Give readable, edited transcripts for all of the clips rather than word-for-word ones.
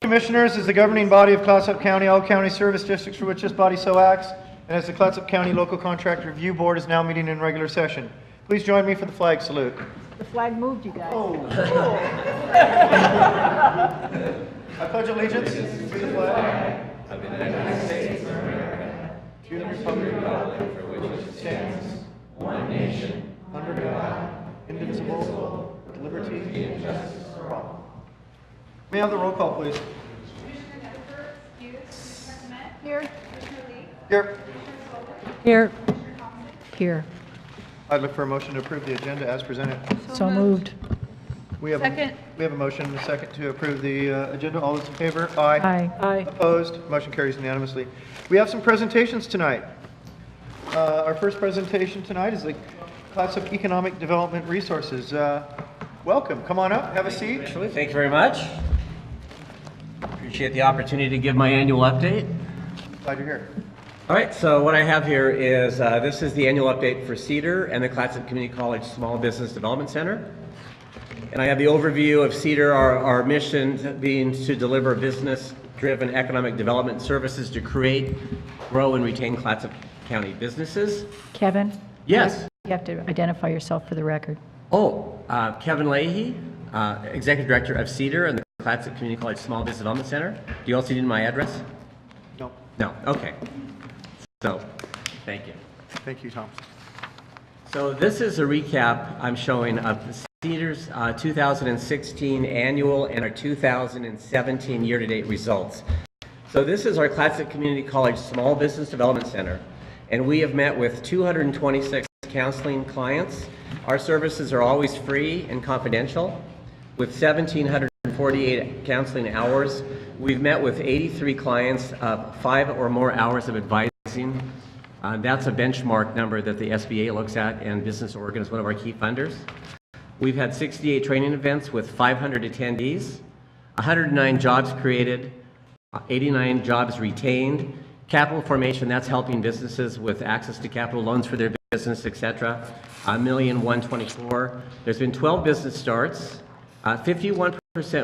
Commissioners is the governing body of Clatsop County, all county service districts for which this body so acts, and as the Clatsop County Local Contract Review Board is now meeting in regular session. Please join me for the flag salute. The flag moved, you guys. Oh. I pledge allegiance to the flag of the United States of America, to the republic for which it stands, one nation, under God, indivisible, with liberty and justice for all. May I have the roll call, please? Commissioner Edwards, Commissioner Clement. Here. Commissioner Lee. Here. Here. Commissioner Thompson. Here. I'd look for a motion to approve the agenda as presented. So moved. We have Second. We have a motion and a second to approve the agenda. All those in favor? Aye. Aye. Aye. Opposed? Motion carries unanimously. We have some presentations tonight. Our first presentation tonight is the Clatsop Economic Development Resources. Welcome. Come on up. Have a seat. Actually, thank you very much. Appreciate the opportunity to give my annual update. Glad you're here. All right, so what I have here is, this is the annual update for Cedar and the Clatsop Community College Small Business Development Center. And I have the overview of Cedar, our mission being to deliver business-driven economic development services to create, grow, and retain Clatsop County businesses. Kevin? Yes. You have to identify yourself for the record. Oh, Kevin Leahy, Executive Director of Cedar and the Clatsop Community College Small Business Development Center. Do you also need my address? No. No, okay. So, thank you. Thank you, Tom. So this is a recap I'm showing of the Cedar's 2016 annual and our 2017 year-to-date results. So this is our Clatsop Community College Small Business Development Center, and we have met with 226 counseling clients. Our services are always free and confidential. With 1,748 counseling hours, we've met with 83 clients of 5 or more hours of advising. That's a benchmark number that the SBA looks at, and Business Oregon is one of our key funders. We've had 68 training events with 500 attendees, 109 jobs created, 89 jobs retained. Capital formation, that's helping businesses with access to capital, loans for their business, etc. 1,124,000. There's been 12 business starts, 51%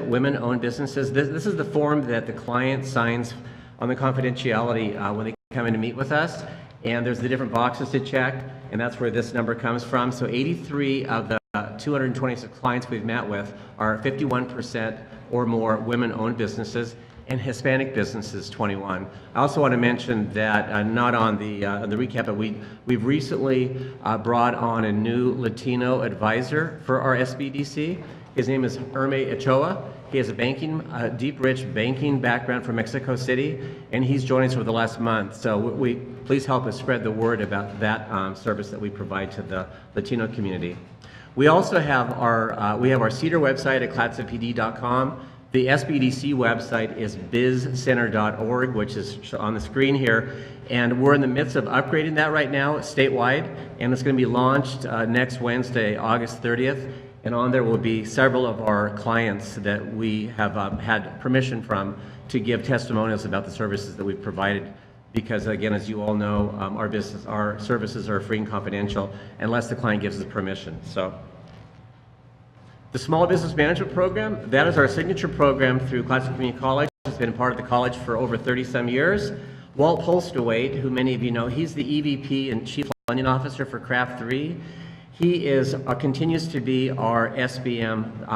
women-owned businesses. This is the form that the client signs on the confidentiality when they come in to meet with us, and there's the different boxes to check, and that's where this number comes from. So 83 of the 226 clients we've met with are 51% or more women-owned businesses, and Hispanic businesses 21. I also want to mention that not on the recap, but we've recently brought on a new Latino advisor for our SBDC. His name is Herme Ochoa. He has a deep, rich banking background from Mexico City, and he's joined us over the last month. So please help us spread the word about that service that we provide to the Latino community. We also have our Cedar website at clatsopd.com. The SBDC website is bizcenter.org, which is on the screen here, and we're in the midst of upgrading that right now statewide, and it's going to be launched next Wednesday, August 30th, and on there will be several of our clients that we have had permission from to give testimonials about the services that we've provided, because again, as you all know, our services are free and confidential unless the client gives us permission. So. The Small Business Management Program, that is our signature program through Clatsop Community College. It's been a part of the college for over 30-some years. Walt Holstowait, who many of you know, he's the EVP and Chief Lending Officer for Craft 3. He continues to be our SBM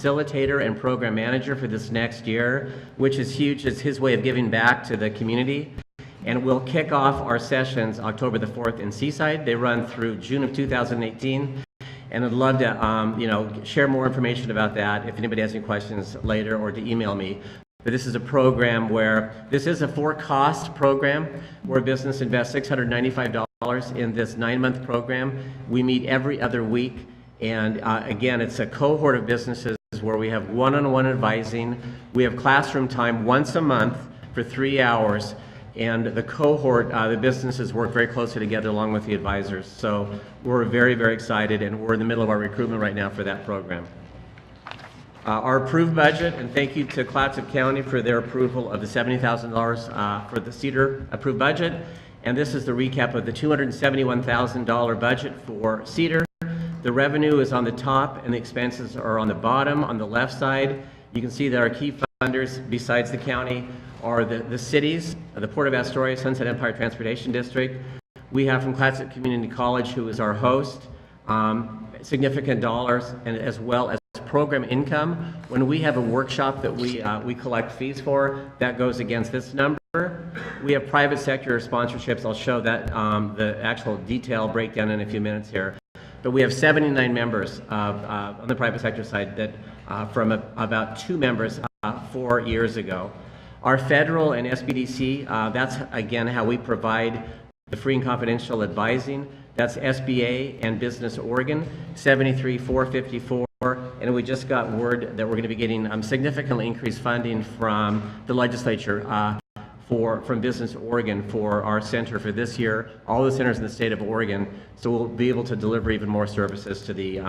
facilitator and program manager for this next year, which is huge. It's his way of giving back to the community. And we'll kick off our sessions October the 4th in Seaside. They run through June of 2018. And I'd love to, share more information about that if anybody has any questions later, or to email me. But this is a program this is a for-cost program where a business invests $695 in this 9-month program. We meet every other week, and again, it's a cohort of businesses where we have one-on-one advising. We have classroom time once a month for 3 hours. And the cohort, the businesses work very closely together along with the advisors. So we're very, very excited, and we're in the middle of our recruitment right now for that program. Our approved budget, and thank you to Clatsop County for their approval of the $70,000 for the Cedar approved budget. And this is the recap of the $271,000 budget for Cedar. The revenue is on the top and the expenses are on the bottom. On the left side, you can see that our key funders besides the county are the cities, the Port of Astoria, Sunset Empire Transportation District. We have from Clatsop Community College, who is our host, significant dollars, and as well as program income. When we have a workshop that we collect fees for, that goes against this number. We have private sector sponsorships. I'll show that the actual detail breakdown in a few minutes here. But we have 79 members on the private sector side that from about 2 members 4 years ago. Our federal and SBDC, that's again how we provide the free and confidential advising. That's SBA and Business Oregon, 73,454. And we just got word that we're going to be getting significantly increased funding from the legislature from Business Oregon for our center for this year, all the centers in the state of Oregon. So we'll be able to deliver even more services to the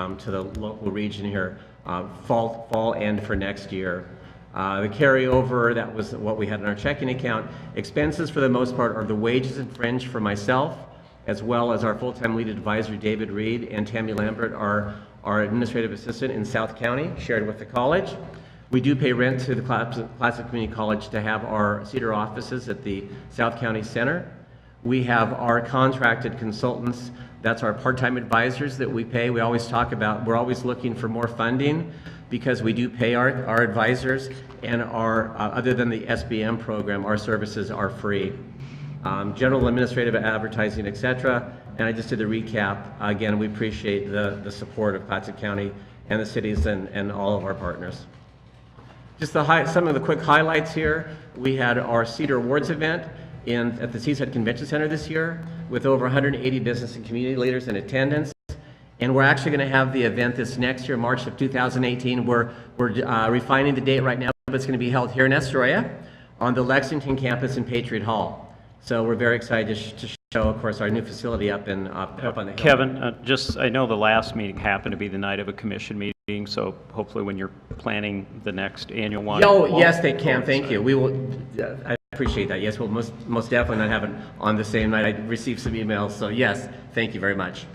local region here, fall and for next year. The carryover, that was what we had in our checking account. Expenses for the most part are the wages and fringe for myself, as well as our full-time lead advisor, David Reed, and Tammy Lambert, our administrative assistant in South County, shared with the college. We do pay rent to the Clatsop Community College to have our Cedar offices at the South County Center. We have our contracted consultants. That's our part-time advisors that we pay. We always talk about, we're always looking for more funding because we do pay our advisors, and other than the SBM program, our services are free. General administrative advertising, etc. And I just did the recap. Again, we appreciate the support of Clatsop County and the cities and all of our partners. Just some of the quick highlights here. We had our Cedar Awards event at the Seaside Convention Center this year with over 180 business and community leaders in attendance. And we're actually going to have the event this next year, March of 2018. We're refining the date right now, but it's going to be held here in Astoria on the Lexington campus in Patriot Hall. So we're very excited to show, of course, our new facility up on the hill. Kevin, I know the last meeting happened to be the night of a commission meeting, so hopefully when you're planning the next annual one. Oh, yes, they can. Thank you. We will. I appreciate that. Yes, we'll most definitely not have it on the same night. I received some emails, so yes, thank you very much.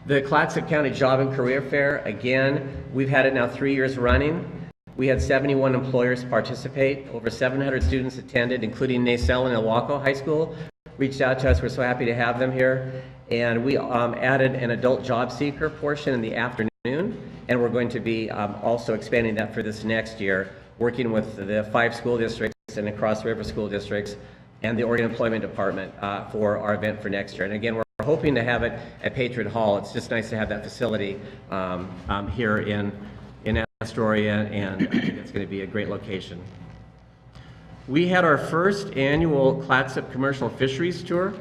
The Clatsop County Job and Career Fair, again, we've had it now 3 years running. We had 71 employers participate. Over 700 students attended, including Nacelle and Ilwaco High School. Reached out to us. We're so happy to have them here. And we added an adult job seeker portion in the afternoon. And we're going to be also expanding that for this next year, working with the 5 school districts and the Cross River school districts and the Oregon Employment Department for our event for next year. And again, we're hoping to have it at Patriot Hall. It's just nice to have that facility here in Astoria, and I think it's going to be a great location. We had our first annual Clatsop Commercial Fisheries Tour,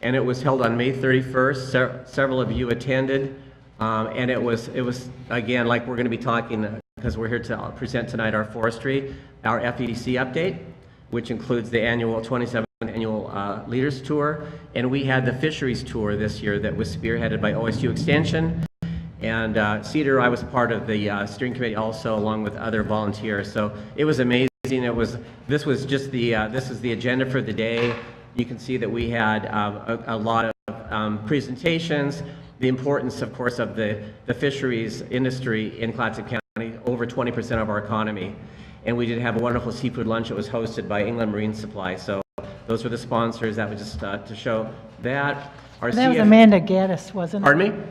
and it was held on May 31st. Several of you attended, and it was again, like we're going to be talking, because we're here to present tonight our forestry, our FEDC update, which includes the 27th annual Leaders Tour, and we had the Fisheries Tour this year that was spearheaded by OSU Extension. And Cedar, I was part of the steering committee also, along with other volunteers. So it was amazing. This was just this is the agenda for the day. You can see that we had a lot of presentations. The importance, of course, of the fisheries industry in Clatsop County, over 20% of our economy. And we did have a wonderful seafood lunch. It was hosted by England Marine Supply. So those were the sponsors. That was just to show that. That was Amanda Gaddis, wasn't it? Pardon me?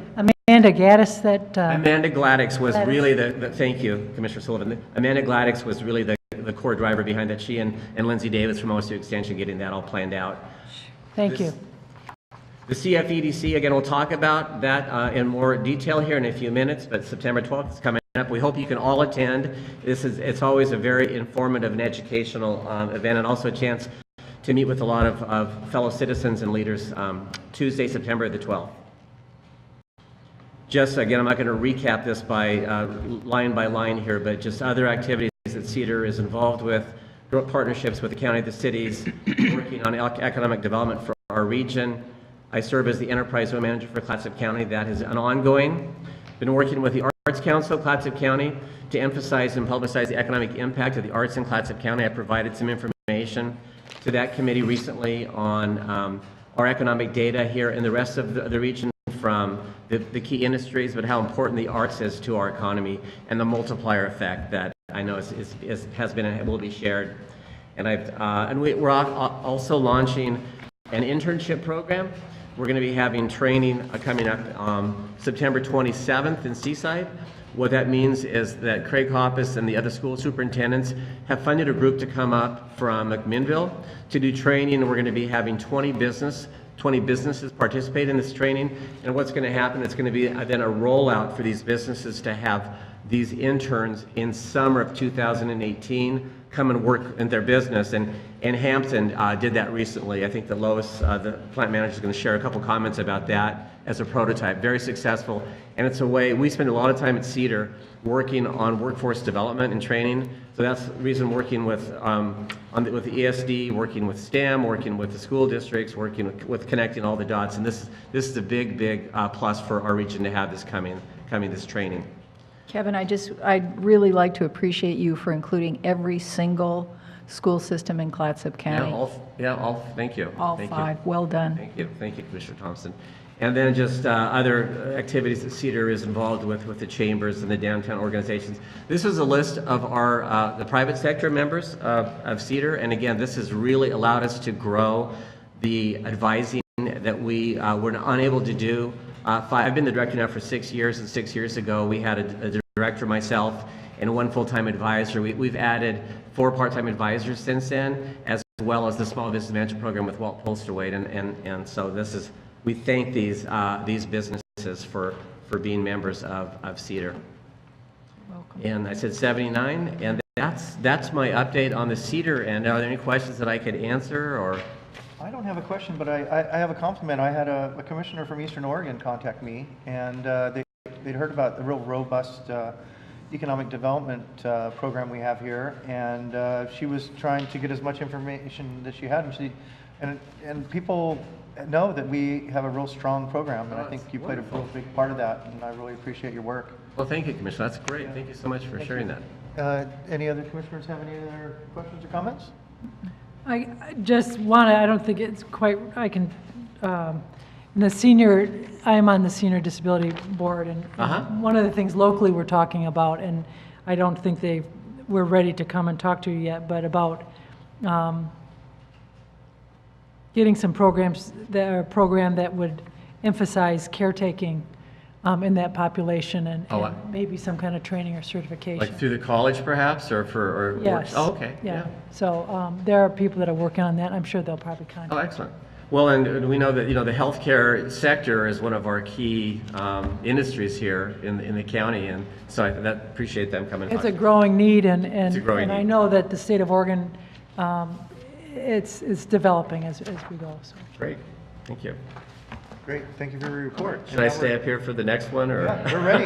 Amanda Gaddis that... Amanda Gladix was really thank you, Commissioner Sullivan. Amanda Gladix was really the core driver behind that. She and Lindsay Davis from OSU Extension getting that all planned out. Thank you. The CFEDC, again, we'll talk about that in more detail here in a few minutes, but September 12th is coming up. We hope you can all attend. It's always a very informative and educational event, and also a chance to meet with a lot of fellow citizens and leaders Tuesday, September the 12th. Just again, I'm not going to recap this by line here, but just other activities that Cedar is involved with, partnerships with the county, the cities, working on economic development for our region. I serve as the enterprise zone manager for Clatsop County. That is an ongoing. Been working with the Arts Council, Clatsop County, to emphasize and publicize the economic impact of the arts in Clatsop County. I provided some information to that committee recently on our economic data here in the rest of the region, from the key industries, but how important the arts is to our economy and the multiplier effect that I know has been and will be shared. And we're also launching an internship program. We're going to be having training coming up September 27th in Seaside. What that means is that Craig Hoppus and the other school superintendents have funded a group to come up from McMinnville to do training. We're going to be having 20 businesses participate in this training. And what's going to happen, it's going to be then a rollout for these businesses to have these interns in summer of 2018 come and work in their business. And Hampton did that recently. I think that Lois, the plant manager, is going to share a couple comments about that as a prototype. Very successful. And it's a way, we spend a lot of time at Cedar working on workforce development and training. So that's the reason working with with the ESD, working with STEM, working with the school districts, working with connecting all the dots. And this is a big plus for our region to have this this training. Kevin, I'd really like to appreciate you for including every single school system in Clatsop County. Thank you. All Thank you. 5, well done. Thank you, Commissioner Thompson. And then just other activities that Cedar is involved with the chambers and the downtown organizations. This is a list of our the private sector members of Cedar, and again, this has really allowed us to grow the advising that we were unable to do. I've been the director now for 6 years, and 6 years ago we had a director, myself, and 1 full-time advisor. We've added 4 part-time advisors since then, as well as the Small Business Management Program with Walt Polsterwaite, and so this is, we thank these businesses for being members of Cedar. Welcome. And I said 79, and that's my update on the Cedar. And are there any questions that I could answer, or? I don't have a question, but I have a compliment. I had a commissioner from Eastern Oregon contact me, and they'd heard about the real robust economic development program we have here, and she was trying to get as much information that she had, and people know that we have a real strong program, and I think you played a real big part of that, and I really appreciate your work. Well, thank you, Commissioner. That's great. Thank you so much for sharing that. Any other commissioners have any other questions or comments? I just want to, I don't think it's quite, I can, the senior, I'm on the Senior Disability Board, and one of the things locally we're talking about, and I don't think we're ready to come and talk to you yet, but about getting some programs, a program that would emphasize caretaking in that population, and maybe some kind of training or certification. Like through the college, perhaps, or for Yes. Oh, okay. Yeah. So there are people that are working on that. I'm sure they'll probably contact. Oh, excellent. Well, and we know that the healthcare sector is one of our key industries here in the county, and so I appreciate them coming. It's a growing need, and I need. know that the state of Oregon, it's developing as we go. So. Great. Thank you. Great, thank you for your report. Should I stay up here for the next one, or? Yeah, we're ready.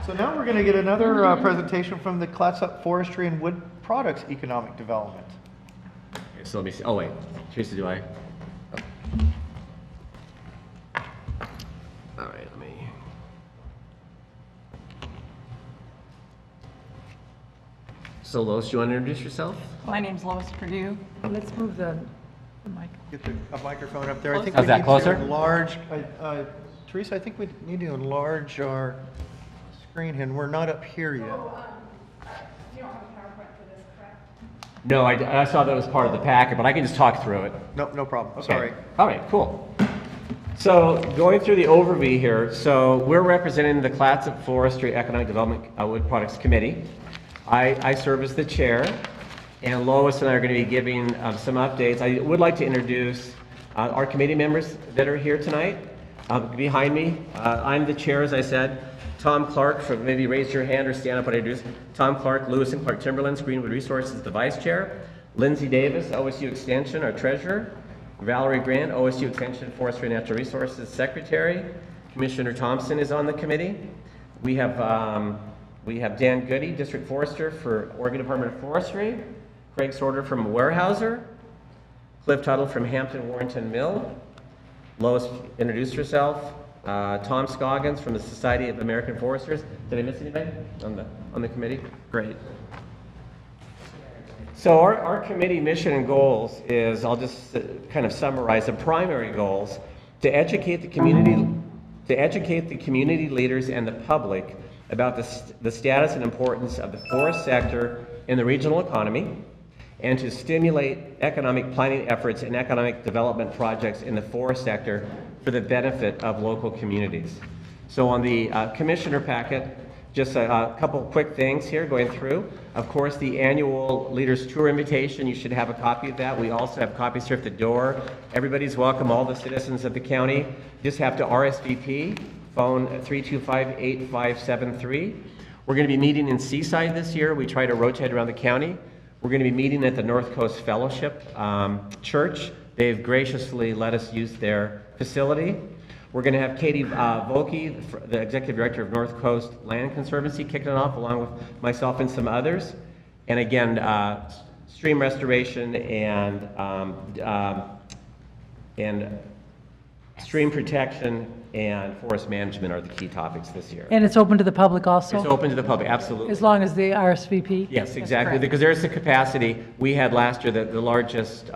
So now we're going to get another presentation from the Clatsop Forestry and Wood Products Economic Development. Okay, so let me see. Oh, wait. Teresa, do I? Oh. All right, let me. So, Lois, do you want to introduce yourself? My name's Lois Purdue. Let's move the mic. Get a microphone up there. I think How's we that, need closer? to enlarge. Teresa, I think we need to enlarge our screen here, and we're not up here yet. You don't have a PowerPoint for this, correct? No, I saw that was part of the packet, but I can just talk through it. No problem. Okay. Sorry. All right, cool. So going through the overview here, so we're representing the Clatsop Forestry Economic Development Wood Products Committee. I serve as the chair, and Lois and I are going to be giving some updates. I would like to introduce our committee members that are here tonight. Behind me, I'm the chair, as I said. Tom Clark, maybe raise your hand or stand up when I introduce. Tom Clark, Lewis and Clark Timberlands, Greenwood Resources, the vice chair. Lindsay Davis, OSU Extension, our treasurer. Valerie Grant, OSU Extension, Forestry and Natural Resources, secretary. Commissioner Thompson is on the committee. We have Dan Goody, district forester for Oregon Department of Forestry. Craig Sorter from Weyerhaeuser. Cliff Tuttle from Hampton Warrenton Mill. Lois introduced herself. Tom Scoggins from the Society of American Foresters. Did I miss anybody on the committee? Great. So our committee mission and goals is, I'll just kind of summarize the primary goals: to educate the community leaders and the public about the status and importance of the forest sector in the regional economy, and to stimulate economic planning efforts and economic development projects in the forest sector for the benefit of local communities. So on the commissioner packet, just a couple quick things here going through. Of course, the annual Leaders Tour invitation, you should have a copy of that. We also have copies here at the door. Everybody's welcome, all the citizens of the county. Just have to RSVP, phone 325-8573. We're going to be meeting in Seaside this year. We try to rotate around the county. We're going to be meeting at the North Coast Fellowship Church. They've graciously let us use their facility. We're going to have Katie Volke, the Executive Director of North Coast Land Conservancy, kicking it off along with myself and some others. And again, stream restoration and stream protection and forest management are the key topics this year. And it's open to the public also? It's open to the public, absolutely. As long as they RSVP? Yes, exactly, because there's the capacity. We had last year the largest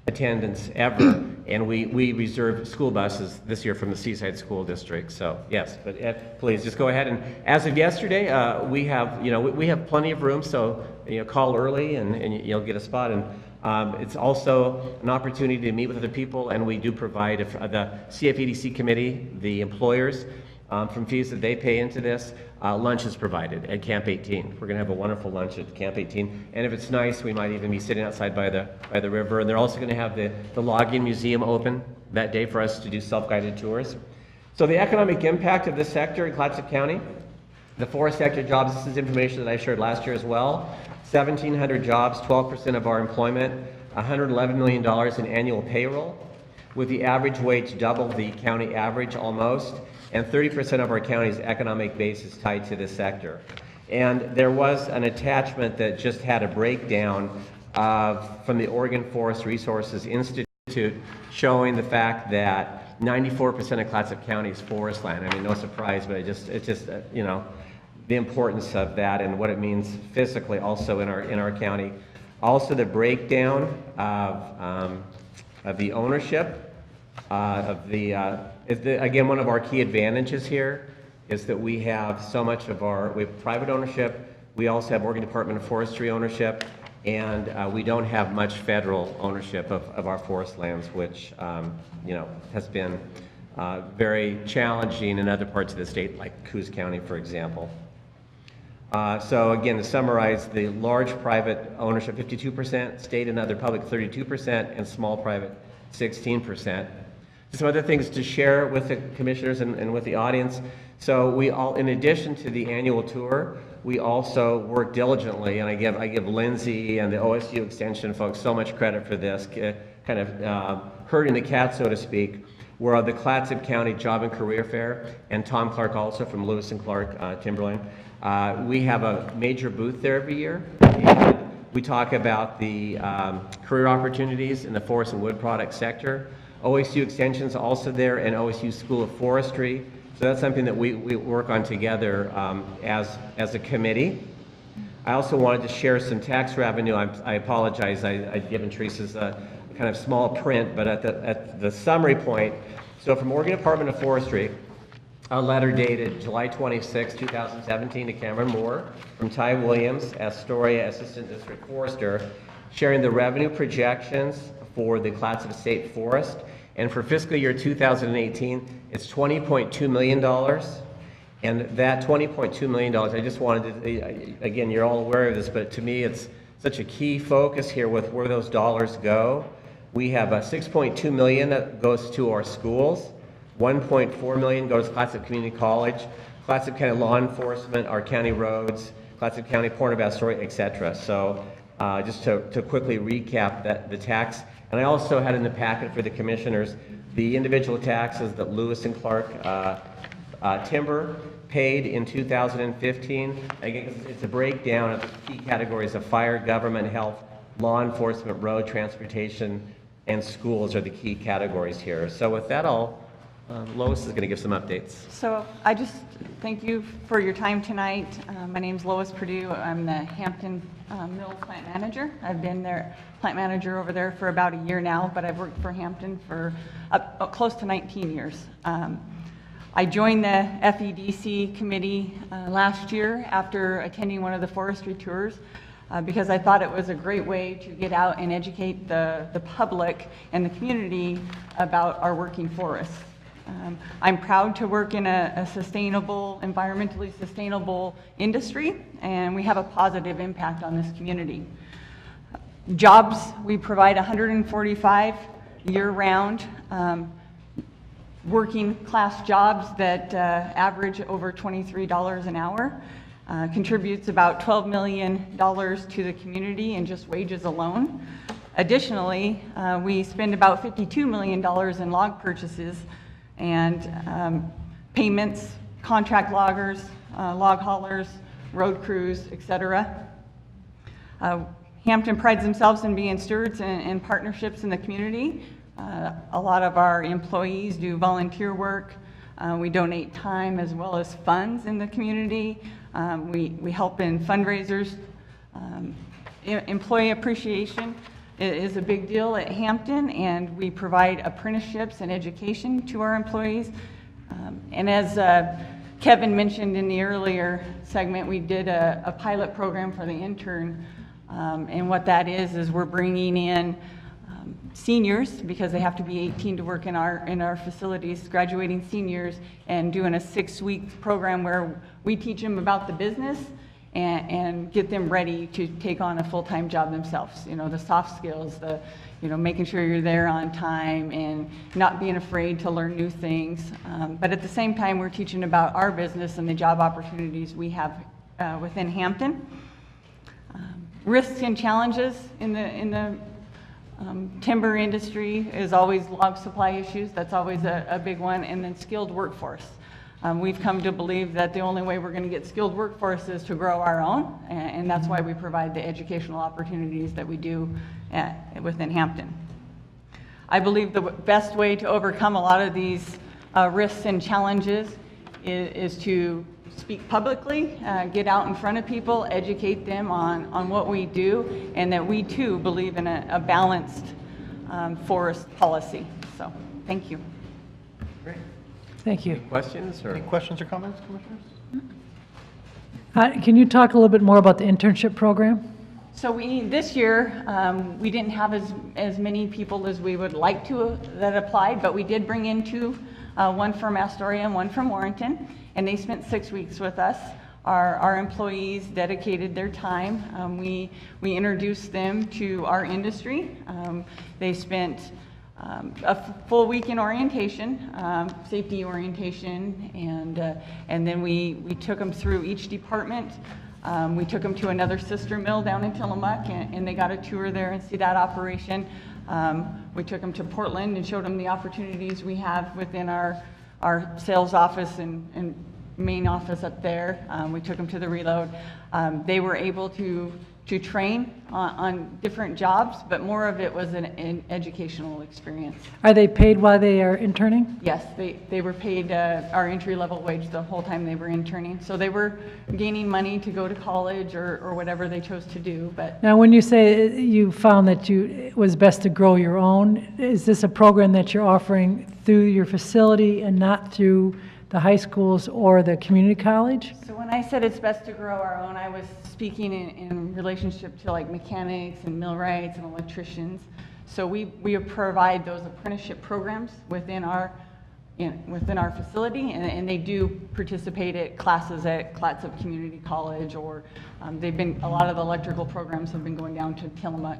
attendance ever, and we reserved school buses this year from the Seaside School District. So yes, but please just go ahead, and as of yesterday, we have plenty of room. So call early and you'll get a spot. And it's also an opportunity to meet with other people, and we do provide the CFEDC committee, the employers, from fees that they pay into this. Lunch is provided at Camp 18. We're going to have a wonderful lunch at Camp 18, and if it's nice, we might even be sitting outside by the river. And they're also going to have the logging museum open that day for us to do self-guided tours. So the economic impact of this sector in Clatsop County, the forest sector jobs, this is information that I shared last year as well. 1,700 jobs, 12% of our employment, $111 million in annual payroll, with the average wage double the county average almost, and 30% of our county's economic base is tied to this sector. And there was an attachment that just had a breakdown from the Oregon Forest Resources Institute showing the fact that 94% of Clatsop County is forest land. I mean, no surprise, but it's just the importance of that and what it means physically also in our county. Also the breakdown of the ownership again, one of our key advantages here is that we have so much of we have private ownership. We also have Oregon Department of Forestry ownership, and we don't have much federal ownership of our forest lands, which has been very challenging in other parts of the state, like Coos County, for example. So again, to summarize, the large private ownership, 52%, state and other public, 32%, and small private, 16%. Some other things to share with the commissioners and with the audience. So in addition to the annual tour, we also work diligently, and I give Lindsay and the OSU Extension folks so much credit for this, kind of herding the cat, so to speak. We're at the Clatsop County Job and Career Fair, and Tom Clark also from Lewis and Clark Timberline. We have a major booth there every year. And we talk about the career opportunities in the forest and wood product sector. OSU Extension's also there, and OSU School of Forestry. So that's something that we work on together as a committee. I also wanted to share some tax revenue. I apologize, I'd given Teresa's kind of small print, but at the summary point, so from Oregon Department of Forestry, a letter dated July 26, 2017 to Cameron Moore from Ty Williams, Astoria Assistant District Forester, sharing the revenue projections for the Clatsop State Forest. And for fiscal year 2018, it's $20.2 million. And that $20.2 million, I just wanted to, again, you're all aware of this, but to me, it's such a key focus here with where those dollars go. We have $6.2 million that goes to our schools. 1.4 million goes to Clatsop Community College, Clatsop County Law Enforcement, our county roads, Clatsop County Port of Astoria, etc. So just to quickly recap the tax. And I also had in the packet for the commissioners the individual taxes that Lewis and Clark Timber paid in 2015. Again, it's a breakdown of the key categories of fire, government, health, law enforcement, road, transportation, and schools are the key categories here. So with that, Lois is going to give some updates. So I just thank you for your time tonight. My name's Lois Purdue. I'm the Hampton Mill plant manager. I've been their plant manager over there for about a year now, but I've worked for Hampton for close to 19 years. I joined the FEDC committee last year after attending one of the forestry tours because I thought it was a great way to get out and educate the public and the community about our working forests. I'm proud to work in a sustainable, environmentally sustainable industry, and we have a positive impact on this community. Jobs, we provide 145 year-round working class jobs that average over $23 an hour, contributes about $12 million to the community in just wages alone. Additionally, we spend about $52 million in log purchases and payments, contract loggers, log haulers, road crews, etc. Hampton prides themselves in being stewards and partnerships in the community. A lot of our employees do volunteer work. We donate time as well as funds in the community. We help in fundraisers. Employee appreciation is a big deal at Hampton, and we provide apprenticeships and education to our employees. And as Kevin mentioned in the earlier segment, we did a pilot program for the intern. And what that is we're bringing in seniors, because they have to be 18 to work in our facilities, graduating seniors, and doing a 6-week program where we teach them about the business and get them ready to take on a full-time job themselves. You know, the soft skills, making sure you're there on time and not being afraid to learn new things. But at the same time, we're teaching about our business and the job opportunities we have within Hampton. Risks and challenges in the timber industry is always log supply issues. That's always a big one. And then skilled workforce. We've come to believe that the only way we're going to get skilled workforce is to grow our own, and that's why we provide the educational opportunities that we do within Hampton. I believe the best way to overcome a lot of these risks and challenges is to speak publicly, get out in front of people, educate them on what we do, and that we too believe in a balanced forest policy. So, thank you. Great. Thank you. Questions or? Any questions or comments, commissioners? Can you talk a little bit more about the internship program? So this year, we didn't have as many people as we would like to that applied, but we did bring in two, one from Astoria and one from Warrenton, and they spent 6 weeks with us. Our employees dedicated their time. We introduced them to our industry. They spent a full week in orientation, safety orientation, and then we took them through each department. We took them to another sister mill down in Tillamook, and they got a tour there and see that operation. We took them to Portland and showed them the opportunities we have within our sales office and main office up there. We took them to the reload. They were able to train on different jobs, but more of it was an educational experience. Are they paid while they are interning? Yes, they were paid our entry-level wage the whole time they were interning. So they were gaining money to go to college or whatever they chose to do. But Now, when you say you found that it was best to grow your own, is this a program that you're offering through your facility and not through the high schools or the community college? So when I said it's best to grow our own, I was speaking in relationship to like mechanics and millwrights and electricians. So we provide those apprenticeship programs within our facility, and they do participate at classes at Clatsop Community College, or a lot of the electrical programs have been going down to Tillamook.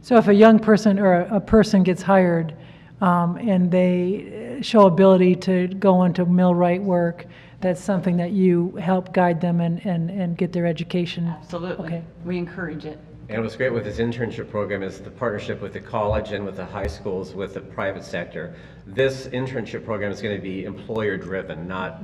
So if a young person or a person gets hired and they show ability to go into millwright work, that's something that you help guide them and get their education? Absolutely. Okay. We encourage it. And what's great with this internship program is the partnership with the college and with the high schools, with the private sector. This internship program is going to be employer-driven, not,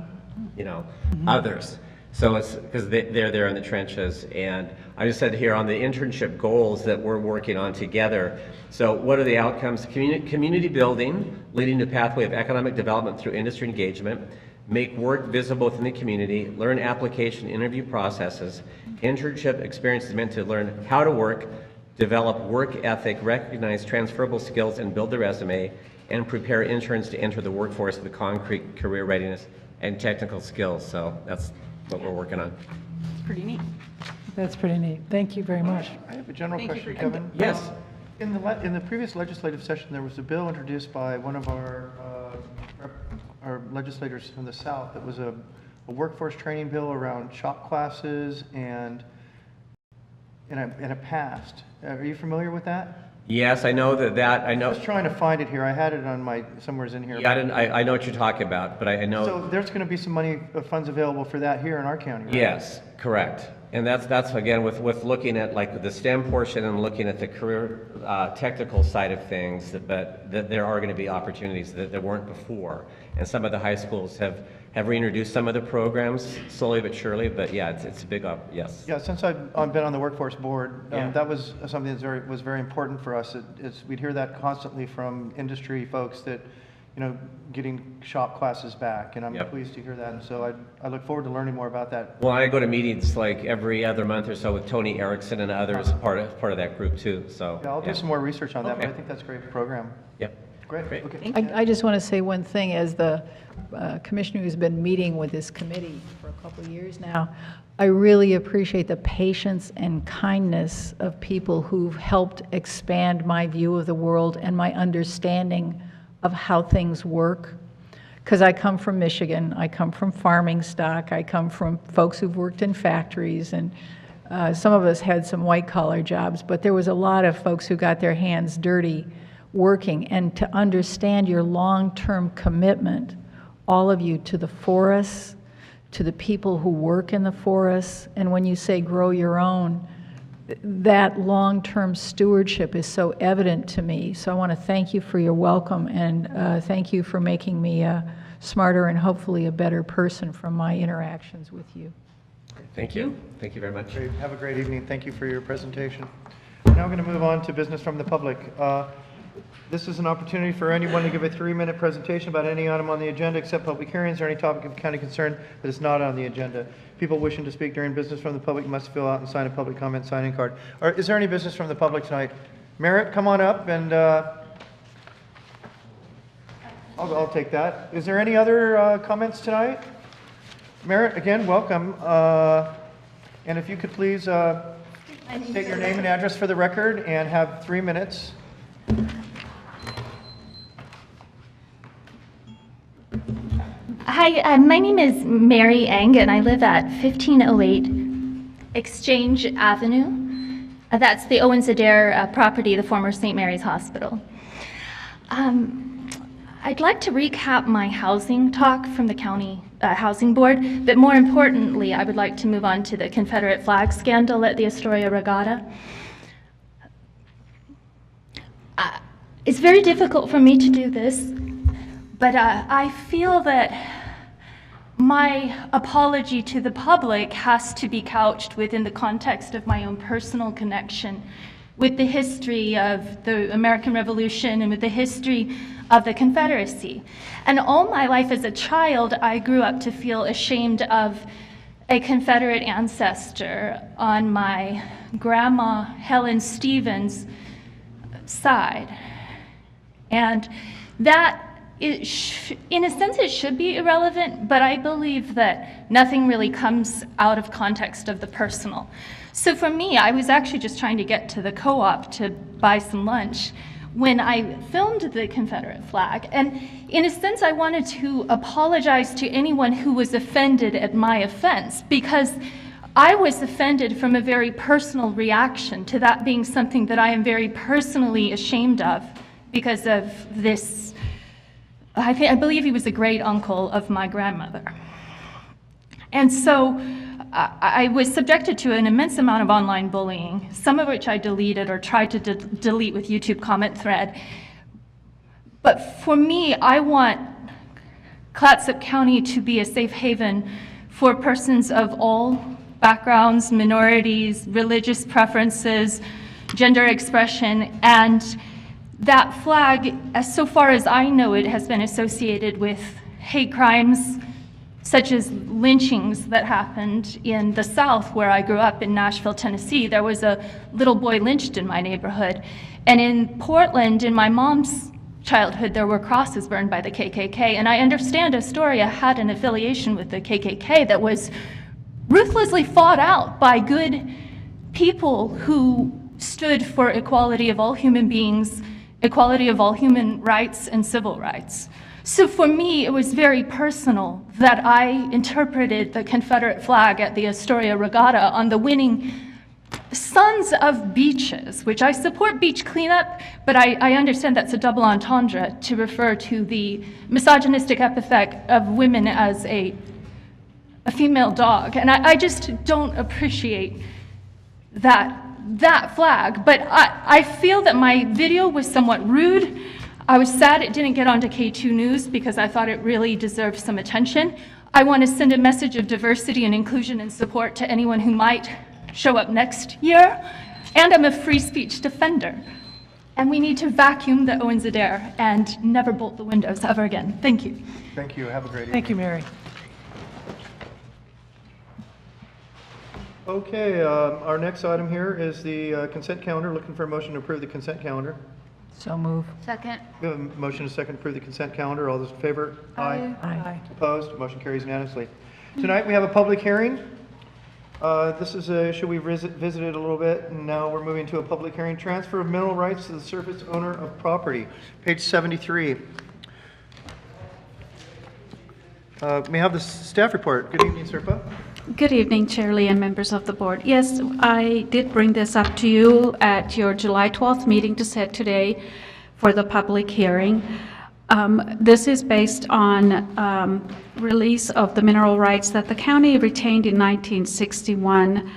others. So it's because they're there in the trenches. And I just said here on the internship goals that we're working on together. So what are the outcomes? Community building, leading to a pathway of economic development through industry engagement, make work visible within the community, learn application interview processes. Internship experience is meant to learn how to work, develop work ethic, recognize transferable skills, and build the resume. and prepare interns to enter the workforce with concrete career readiness and technical skills. So that's what we're working on. It's pretty neat. That's pretty neat. Thank you very much. I have a general Thank you question, for- Kevin. Yes. In the previous legislative session, there was a bill introduced by one of our legislators from the South. It was a workforce training bill around shop classes and it passed. Are you familiar with that? Yes, I know that, I I know, was trying to find it here. I had it on somewhere's in here. yeah, I know what you're talking about, but I know. So there's going to be some funds available for that here in our county, right? Yes, correct. And that's again, with looking at like the STEM portion and looking at the career technical side of things, but that there are going to be opportunities that there weren't before. And some of the high schools have reintroduced some of the programs slowly but surely, but yeah, it's a big yes. Yeah, since I've been on the workforce board, Yeah. that was something that was very important for us. We'd hear that constantly from industry folks that, getting shop classes back, and I'm Yep. pleased to hear that. And so I look forward to learning more about that. Well, I go to meetings like every other month or so with Tony Erickson and others, part of that group too, so. Yeah, I'll do some more research on that, but Okay. I think that's a great program. Yep. Great. Great. Okay. I just want to say one thing, as the commissioner who's been meeting with this committee for a couple of years now, I really appreciate the patience and kindness of people who've helped expand my view of the world and my understanding of how things work. Because I come from Michigan, I come from farming stock, I come from folks who've worked in factories, and some of us had some white-collar jobs, but there was a lot of folks who got their hands dirty working. And to understand your long-term commitment, all of you, to the forests, to the people who work in the forests, and when you say grow your own, that long-term stewardship is so evident to me. So I want to thank you for your welcome, and thank you for making me a smarter and hopefully a better person from my interactions with you. Thank you. Thank you very much. Great. Have a great evening. Thank you for your presentation. Now we're going to move on to business from the public. This is an opportunity for anyone to give a 3-minute presentation about any item on the agenda except public hearings or any topic of county concern that is not on the agenda. People wishing to speak during business from the public must fill out and sign a public comment sign-in card. Is there any business from the public tonight? Merritt, come on up, and I'll take that. Is there any other comments tonight? Merritt, again, welcome. And if you could please state your name and address for the record and have 3 minutes. Hi, my name is Mary Eng, and I live at 1508 Exchange Avenue. That's the Owens Adair property, the former St. Mary's Hospital. I'd like to recap my housing talk from the county housing board, but more importantly, I would like to move on to the Confederate flag scandal at the Astoria Regatta. It's very difficult for me to do this, but I feel that my apology to the public has to be couched within the context of my own personal connection with the history of the American Revolution and with the history of the Confederacy. And all my life as a child, I grew up to feel ashamed of a Confederate ancestor on my grandma Helen Stevens' side. And that, in a sense, it should be irrelevant, but I believe that nothing really comes out of context of the personal. So for me, I was actually just trying to get to the co-op to buy some lunch when I filmed the Confederate flag. And in a sense, I wanted to apologize to anyone who was offended at my offense, because I was offended from a very personal reaction to that being something that I am very personally ashamed of because of this. I believe he was a great uncle of my grandmother. And so I was subjected to an immense amount of online bullying, some of which I deleted or tried to delete with YouTube comment thread. But for me, I want Clatsop County to be a safe haven for persons of all backgrounds, minorities, religious preferences, gender expression, and that flag, as so far as I know it, has been associated with hate crimes, such as lynchings that happened in the South, where I grew up in Nashville, Tennessee. There was a little boy lynched in my neighborhood. And in Portland, in my mom's childhood, there were crosses burned by the KKK. And I understand Astoria had an affiliation with the KKK that was ruthlessly fought out by good people who stood for equality of all human beings, equality of all human rights and civil rights. So for me, it was very personal that I interpreted the Confederate flag at the Astoria Regatta on the winning Sons of Beaches, which I support beach cleanup, but I understand that's a double entendre to refer to the misogynistic epithet of women as a female dog. And I just don't appreciate that flag. But I feel that my video was somewhat rude. I was sad it didn't get onto K2 News because I thought it really deserved some attention. I want to send a message of diversity and inclusion and support to anyone who might show up next year. And I'm a free speech defender. And we need to vacuum the Owens Adair and never bolt the windows ever again. Thank you. Thank you. Have a great evening. Thank you, Mary. Okay, our next item here is the consent calendar. Looking for a motion to approve the consent calendar. So move. Second. We have a motion and a second to approve the consent calendar. All those in favor? Aye. Aye. Opposed? Motion carries unanimously. Tonight, we have a public hearing. This is an issue we visited a little bit, and now we're moving to a public hearing. Transfer of mineral rights to the surface owner of property. Page 73. May I have the staff report? Good evening, Serpa. Good evening, Chair Lee and members of the board. Yes, I did bring this up to you at your July 12th meeting to set today for the public hearing. This is based on release of the mineral rights that the county retained in 1961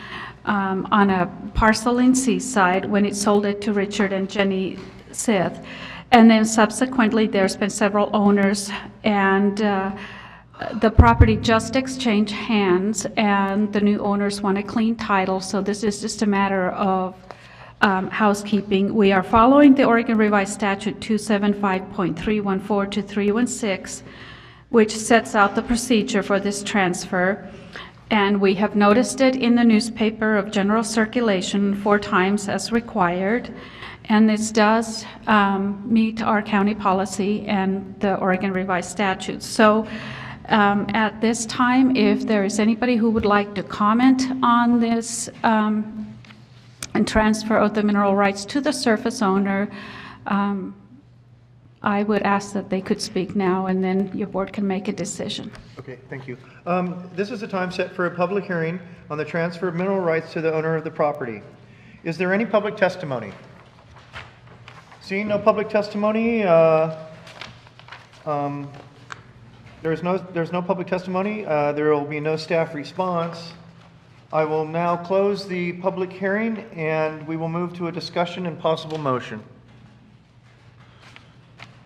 on a parcel in Seaside when it sold it to Richard and Jenny Sith. And then subsequently, there's been several owners, and the property just exchanged hands, and the new owners want a clean title, so this is just a matter of housekeeping. We are following the Oregon Revised Statute 275.314 to 316, which sets out the procedure for this transfer, and we have noticed it in the newspaper of general circulation 4 times as required, and this does meet our county policy and the Oregon Revised Statute. So at this time, if there is anybody who would like to comment on this and transfer of the mineral rights to the surface owner, I would ask that they could speak now, and then your board can make a decision. Okay, thank you. This is a time set for a public hearing on the transfer of mineral rights to the owner of the property. Is there any public testimony? Seeing no public testimony, there's no public testimony. There will be no staff response. I will now close the public hearing, and we will move to a discussion and possible motion.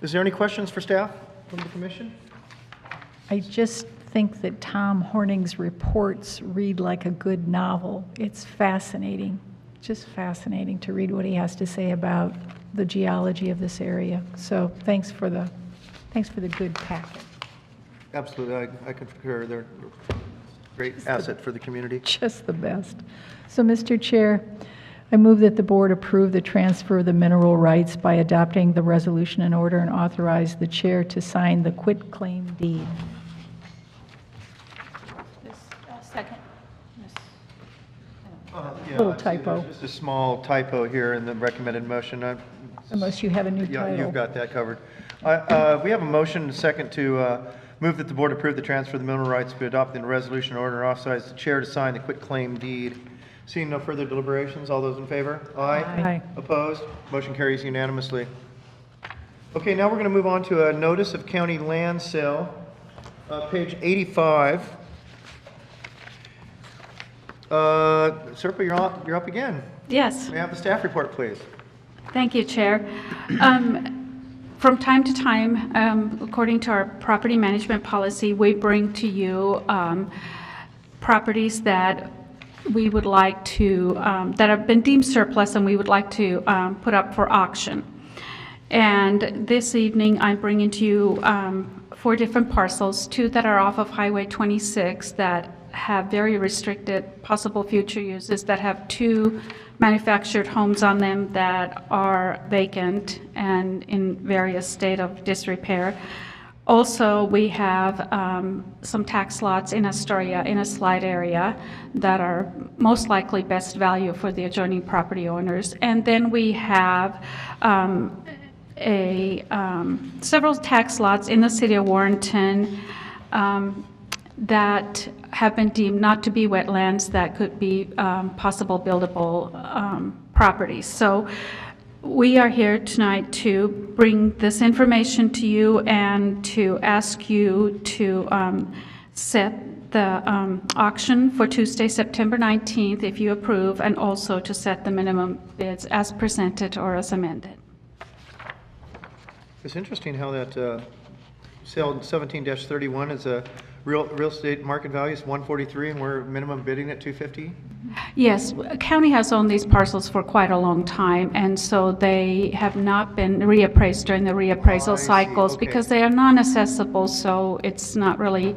Is there any questions for staff from the commission? I just think that Tom Horning's reports read like a good novel. It's fascinating, just fascinating to read what he has to say about the geology of this area. So thanks for the good packet. Absolutely, I concur. They're a great asset for the community. Just the best. So, Mr. Chair, I move that the board approve the transfer of the mineral rights by adopting the resolution in order and authorize the chair to sign the quitclaim deed. Second. Yeah, Little I see typo. there's just a small typo here in the recommended motion. Unless you have a new Yeah, title. you've got that covered. We have a motion and a second to move that the board approve the transfer of the mineral rights by adopting the resolution in order and authorize the chair to sign the quitclaim deed. Seeing no further deliberations, all those in favor? Aye. Aye. Opposed? Motion carries unanimously. Okay, now we're going to move on to a notice of county land sale, page 85. Serpa, you're up again. Yes. May I have the staff report, please? Thank you, Chair. From time to time, according to our property management policy, we bring to you properties that we would like to, that have been deemed surplus and we would like to put up for auction. And this evening, I'm bringing to you 4 different parcels, 2 that are off of Highway 26 that have very restricted possible future uses, that have 2 manufactured homes on them that are vacant and in various state of disrepair. Also, we have some tax lots in Astoria in a slide area that are most likely best value for the adjoining property owners. And then we have several tax lots in the city of Warrenton that have been deemed not to be wetlands that could be possible buildable properties. So we are here tonight to bring this information to you and to ask you to set the auction for Tuesday, September 19th, if you approve, and also to set the minimum bids as presented or as amended. It's interesting how that sale 17-31 is a real estate market value is 143 and we're minimum bidding at 250. Yes, county has owned these parcels for quite a long time, and so they have not been reappraised during the reappraisal cycles because they are non-assessable, so it's not really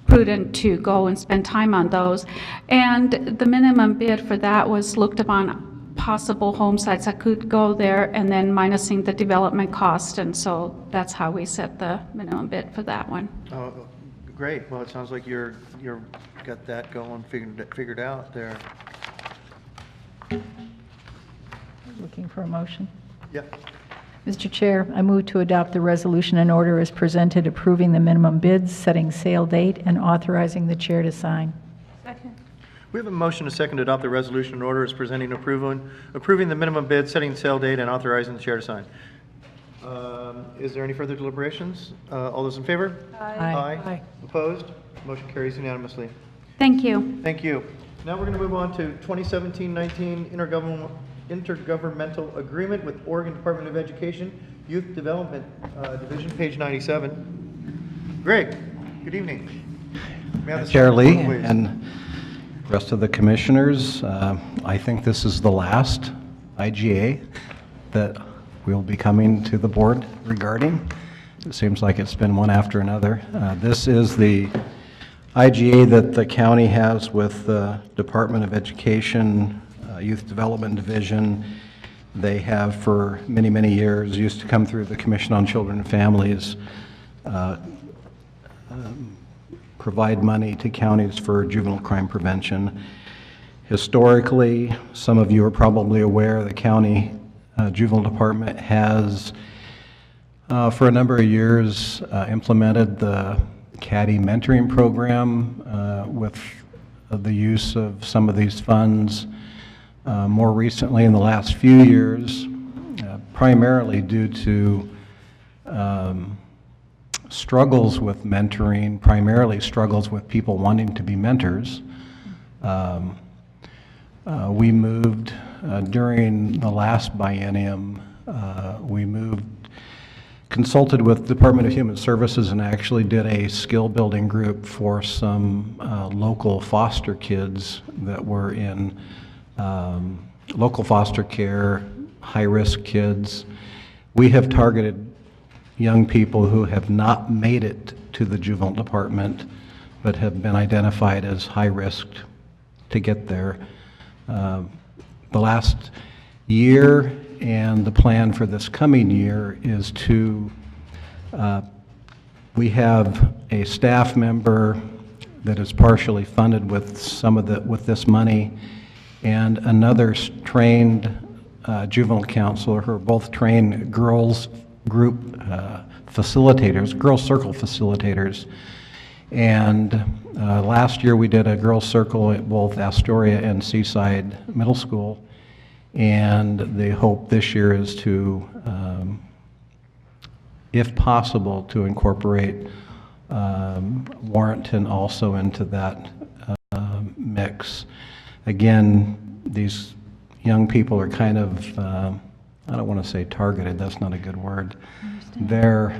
prudent to go and spend time on those. And the minimum bid for that was looked upon possible home sites that could go there and then minusing the development cost, and so that's how we set the minimum bid for that one. Oh, great. Well, it sounds like you're got that going, figured out there. Looking for a motion. Yep. Mr. Chair, I move to adopt the resolution and order as presented, approving the minimum bids, setting sale date, and authorizing the chair to sign. We have a motion, a second, to adopt the resolution and order as presenting approving the minimum bid, setting sale date, and authorizing the chair to sign. Is there any further deliberations? All those in favor? Aye. Aye. Opposed? Motion carries unanimously. Thank you. Thank you. Now we're going to move on to 2017-19 intergovernmental agreement with Oregon Department of Education, Youth Development Division, page 97. Greg, good evening. May I have the Chair Lee please? and rest of the commissioners, I think this is the last IGA that we'll be coming to the board regarding. It seems like it's been one after another. This is the IGA that the county has with the Department of Education, Youth Development Division. They have for many, many years used to come through the Commission on Children and Families, provide money to counties for juvenile crime prevention. Historically, some of you are probably aware the county juvenile department has for a number of years implemented the CADDY mentoring program with the use of some of these funds. More recently, in the last few years, primarily due to struggles with mentoring, primarily struggles with people wanting to be mentors. We moved during the last biennium, consulted with Department of Human Services and actually did a skill building group for some local foster kids that were in local foster care, high-risk kids. We have targeted young people who have not made it to the juvenile department but have been identified as high risk to get there. The last year and the plan for this coming year is to, we have a staff member that is partially funded with with this money, and another trained juvenile counselor who are both trained girls group facilitators, girls circle facilitators. And last year we did a girls circle at both Astoria and Seaside Middle School, and the hope this year is to, if possible, to incorporate Warrenton also into that mix. Again, these young people are kind of, I don't want to say targeted, that's not a good word. They're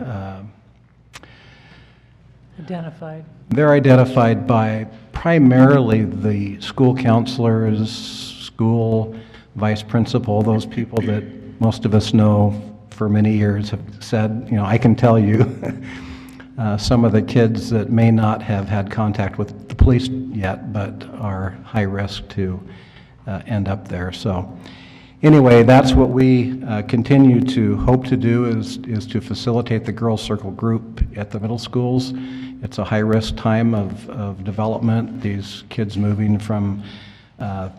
identified by primarily the school counselors, school vice principal, those people that most of us know for many years have said, I can tell you some of the kids that may not have had contact with the police yet, but are high risk to end up there. So anyway, that's what we continue to hope to do is to facilitate the Girls Circle group at the middle schools. It's a high-risk time of development. These kids moving from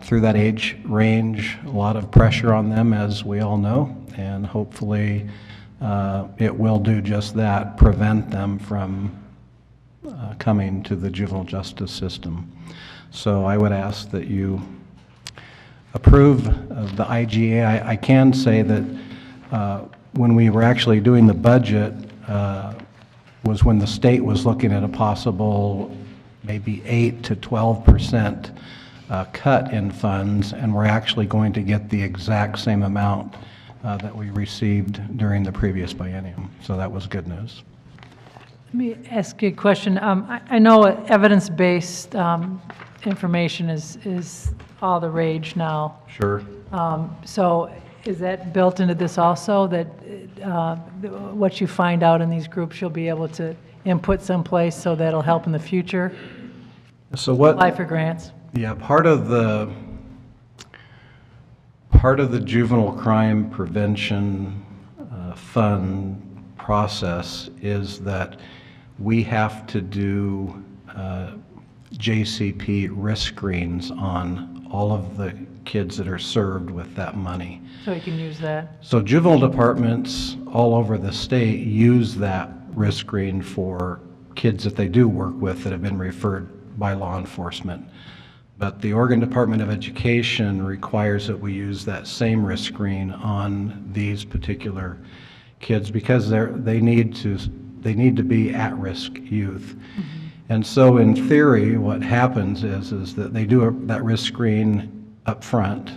through that age range, a lot of pressure on them, as we all know, and hopefully it will do just that, prevent them from coming to the juvenile justice system. So I would ask that you approve of the IGA. I can say that when we were actually doing the budget was when the state was looking at a possible maybe 8 to 12% cut in funds, and we're actually going to get the exact same amount that we received during the previous biennium. So that was good news. Let me ask you a question. I know evidence-based information is all the rage now. Sure. So is that built into this also, that what you find out in these groups you'll be able to input someplace so that'll help in the future? So what? Apply for grants? Yeah, part of the juvenile crime prevention fund process is that we have to do JCP risk screens on all of the kids that are served with that money. So you can use that? So juvenile departments all over the state use that risk screen for kids that they do work with that have been referred by law enforcement. But the Oregon Department of Education requires that we use that same risk screen on these particular kids because they need to be at-risk youth. Mm-hmm. And so in theory, what happens is that they do that risk screen up front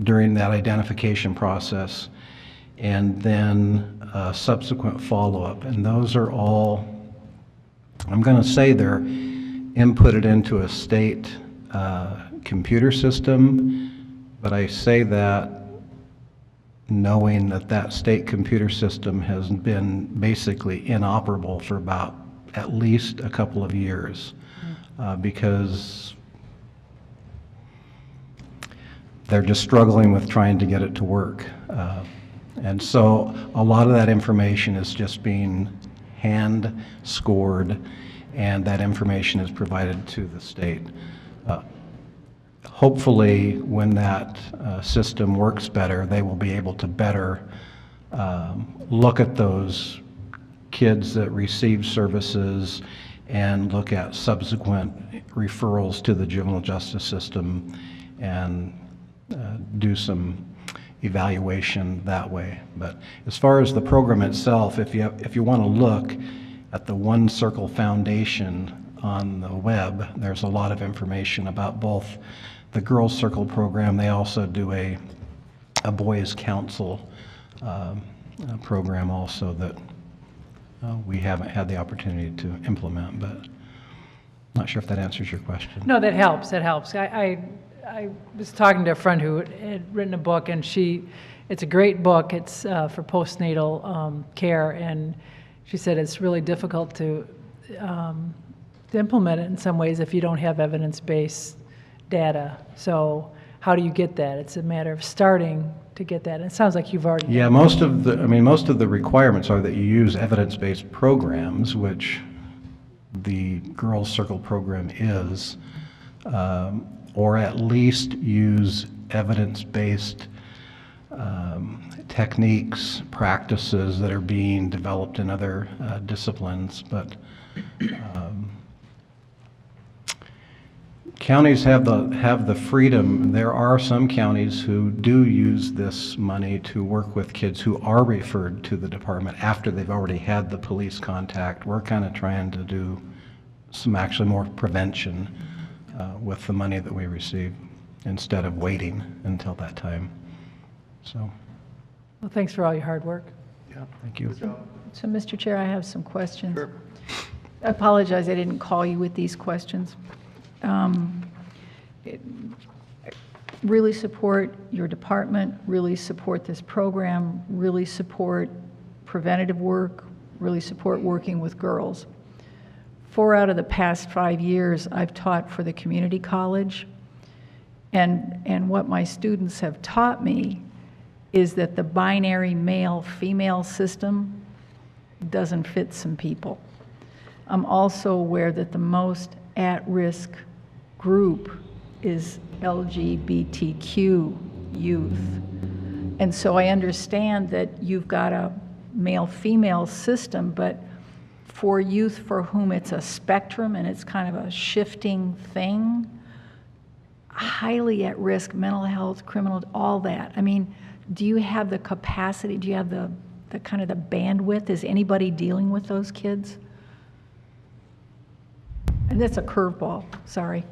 during that identification process, and then subsequent follow-up. And those are all, I'm going to say they're inputted into a state computer system, but I say that knowing that that state computer system has been basically inoperable for about at least a couple of years because they're just struggling with trying to get it to work. And so a lot of that information is just being hand scored, and that information is provided to the state. Hopefully, when that system works better, they will be able to better look at those kids that receive services and look at subsequent referrals to the juvenile justice system and do some evaluation that way. But as far as the program itself, if you want to look at the One Circle Foundation on the web, there's a lot of information about both the Girls Circle program. They also do a Boys Council program also that we haven't had the opportunity to implement, but not sure if that answers your question. No, that helps. That helps. I was talking to a friend who had written a book, and it's a great book. It's for postnatal care, and she said it's really difficult to implement it in some ways if you don't have evidence-based data. So how do you get that? It's a matter of starting to get that. And it sounds like you've already. Yeah, most of the requirements are that you use evidence-based programs, which the Girls Circle program is, or at least use evidence-based techniques, practices that are being developed in other disciplines. But counties have the freedom. There are some counties who do use this money to work with kids who are referred to the department after they've already had the police contact. We're kind of trying to do some actually more prevention with the money that we receive instead of waiting until that time. So. Well, thanks for all your hard work. Yeah, thank you. So, Mr. Chair, I have some questions. Sure. I apologize, I didn't call you with these questions. Really support your department, really support this program, really support preventative work, really support working with girls. 4 out of the past 5 years, I've taught for the community college. And what my students have taught me is that the binary male-female system doesn't fit some people. I'm also aware that the most at-risk group is LGBTQ youth. And so I understand that you've got a male-female system, but for youth for whom it's a spectrum and it's kind of a shifting thing, highly at risk, mental health, criminal, all that. I mean, do you have the capacity, do you have the kind of the bandwidth? Is anybody dealing with those kids? And that's a curveball, sorry.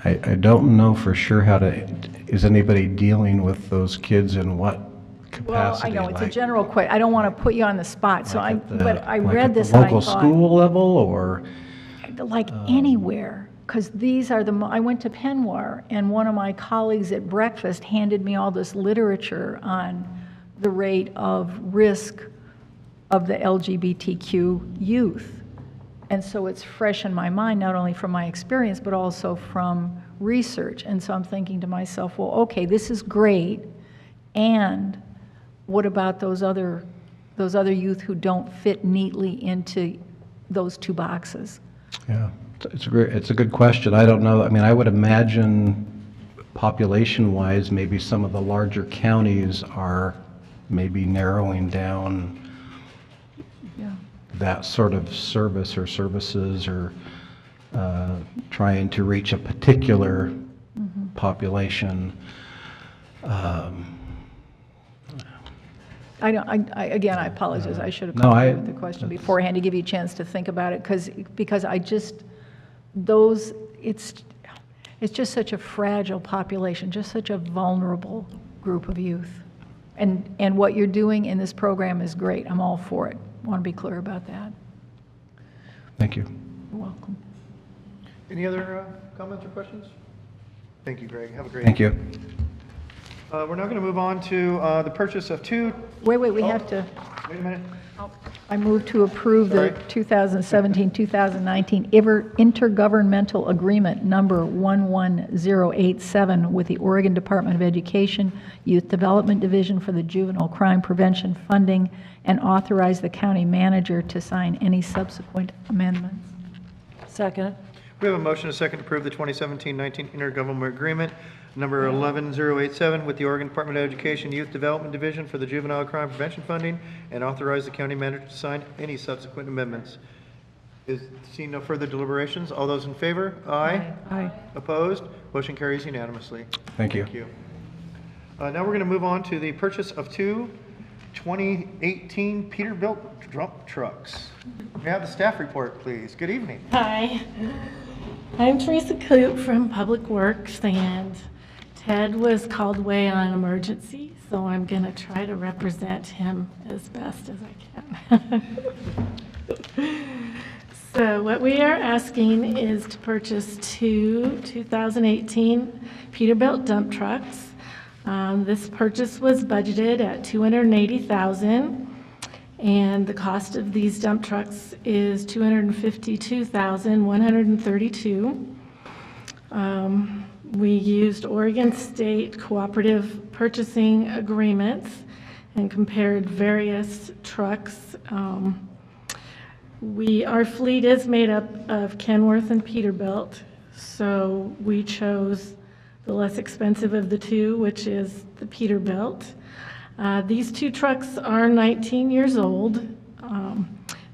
I don't know for sure is anybody dealing with those kids in what capacity? Well, I know, it's a like- general question. I don't want to put you on the spot, so like at the- but I like read at the this and I local thought, school level, or? like anywhere, because these are I went to Penwar, and one of my colleagues at breakfast handed me all this literature on the rate of risk of the LGBTQ youth. And so it's fresh in my mind, not only from my experience, but also from research. And so I'm thinking to myself, well, okay, this is great, and what about those other youth who don't fit neatly into those two boxes? Yeah, it's a good question. I don't know. I mean, I would imagine population-wise, maybe some of the larger counties are maybe narrowing down Yeah. that sort of service or services, or trying to reach a particular population. Again, I apologize. I should have No, come I- up with the question beforehand to give you a chance to think about it, because I just, it's just such a fragile population, just such a vulnerable group of youth. And what you're doing in this program is great. I'm all for it. I want to be clear about that. Thank you. You're welcome. Any other comments or questions? Thank you, Greg. Have a great Thank you. We're now going to move on to the purchase of two. Wait, we have to, Wait a minute. I move to approve the Sorry. 2017-2019 Intergovernmental Agreement Number 11087 with the Oregon Department of Education Youth Development Division for the Juvenile Crime Prevention Funding, and authorize the county manager to sign any subsequent amendments. Second. We have a motion and a second to approve the 2017-19 intergovernmental agreement number 11087 with the Oregon Department of Education Youth Development Division for the Juvenile Crime Prevention Funding, and authorize the county manager to sign any subsequent amendments. Seeing no further deliberations, all those in favor? Aye. Aye. Opposed? Motion carries unanimously. Thank you. Thank you. Now we're going to move on to the purchase of two 2018 Peterbilt dump trucks. May I have the staff report, please? Good evening. Hi, I'm Teresa Coop from Public Works, and Ted was called away on an emergency, so I'm going to try to represent him as best as I can. So what we are asking is to purchase two 2018 Peterbilt dump trucks. This purchase was budgeted at $280,000, and the cost of these dump trucks is $252,132. We used Oregon State Cooperative Purchasing Agreements and compared various trucks. Our fleet is made up of Kenworth and Peterbilt, so we chose the less expensive of the two, which is the Peterbilt. These two trucks are 19 years old.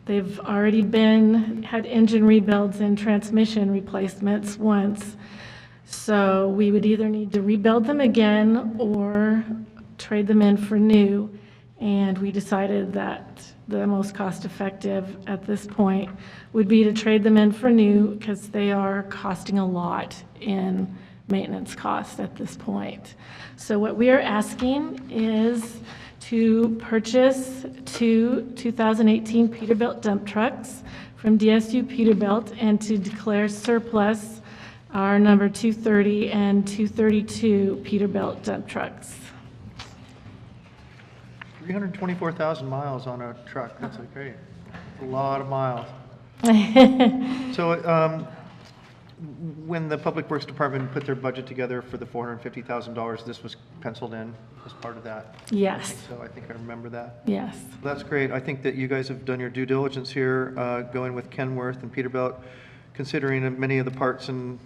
They've already had engine rebuilds and transmission replacements once. So we would either need to rebuild them again or trade them in for new. And we decided that the most cost-effective at this point would be to trade them in for new, because they are costing a lot in maintenance costs at this point. So what we are asking is to purchase two 2018 Peterbilt dump trucks from DSU Peterbilt, and to declare surplus our number 230 and 232 Peterbilt dump trucks. 324,000 miles on a truck. That's like great. It's a lot of miles. So, when the Public Works Department put their budget together for the $450,000, this was penciled in as part of that? Yes, So I think I remember that. yes. That's great. I think that you guys have done your due diligence here, going with Kenworth and Peterbilt, considering many of the parts and,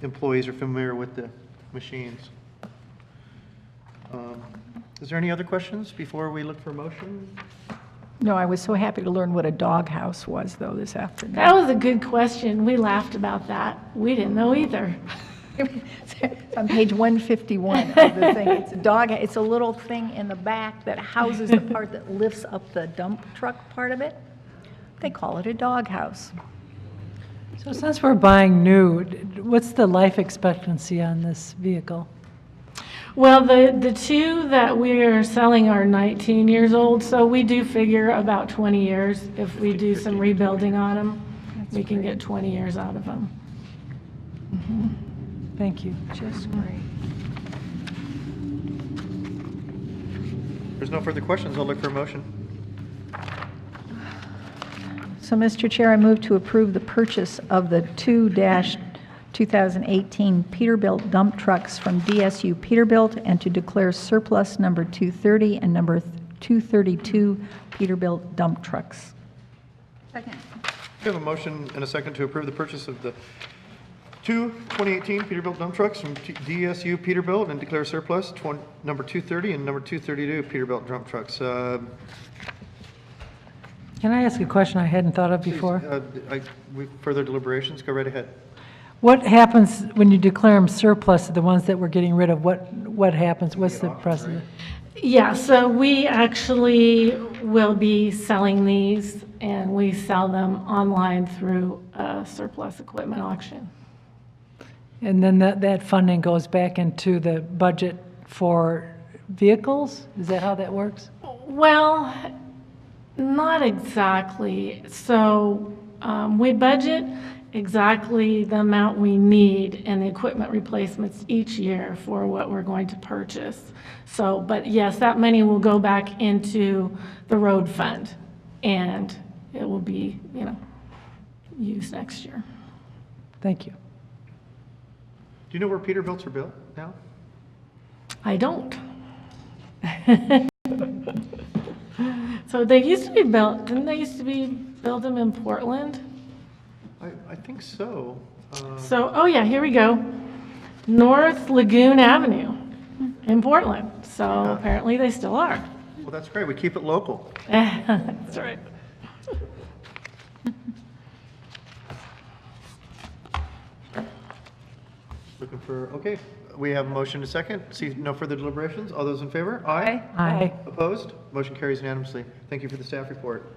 employees are familiar with the machines. Is there any other questions before we look for a motion? No, I was so happy to learn what a doghouse was, though, this afternoon. That was a good question. We laughed about that. We didn't know either. It's on page 151 of the thing. It's a dog, it's a little thing in the back that houses the part that lifts up the dump truck part of it. They call it a doghouse. So since we're buying new, what's the life expectancy on this vehicle? Well, the two that we are selling are 19 years old, so we do figure about 20 years. If we do some rebuilding on them, we can get 20 years out of them. Thank you. Just great. If there's no further questions, I'll look for a motion. So, Mr. Chair, I move to approve the purchase of the 2018 Peterbilt dump trucks from DSU Peterbilt and to declare surplus number 230 and number 232 Peterbilt dump trucks. Second. We have a motion and a second to approve the purchase of the two 2018 Peterbilt dump trucks from DSU Peterbilt and declare surplus number 230 and number 232 Peterbilt dump trucks. Can I ask a question I hadn't thought of before? Further deliberations, go right ahead. What happens when you declare them surplus to the ones that we're getting rid of? What happens? What's the precedent? Yeah, so we actually will be selling these, and we sell them online through a surplus equipment auction. And then that funding goes back into the budget for vehicles? Is that how that works? Well, not exactly. So we budget exactly the amount we need and the equipment replacements each year for what we're going to purchase. So, but yes, that money will go back into the road fund, and it will be, used next year. Thank you. Do you know where Peterbilts are built now? I don't. So they used to be built, didn't they used to build them in Portland? I think so. So, oh yeah, here we go. North Lagoon Avenue in Portland. So apparently they still are. Well, that's great. We keep it local. That's right. Looking for, okay. We have a motion to second. See no further deliberations. All those in favor? Aye. Aye. Opposed? Motion carries unanimously. Thank you for the staff report.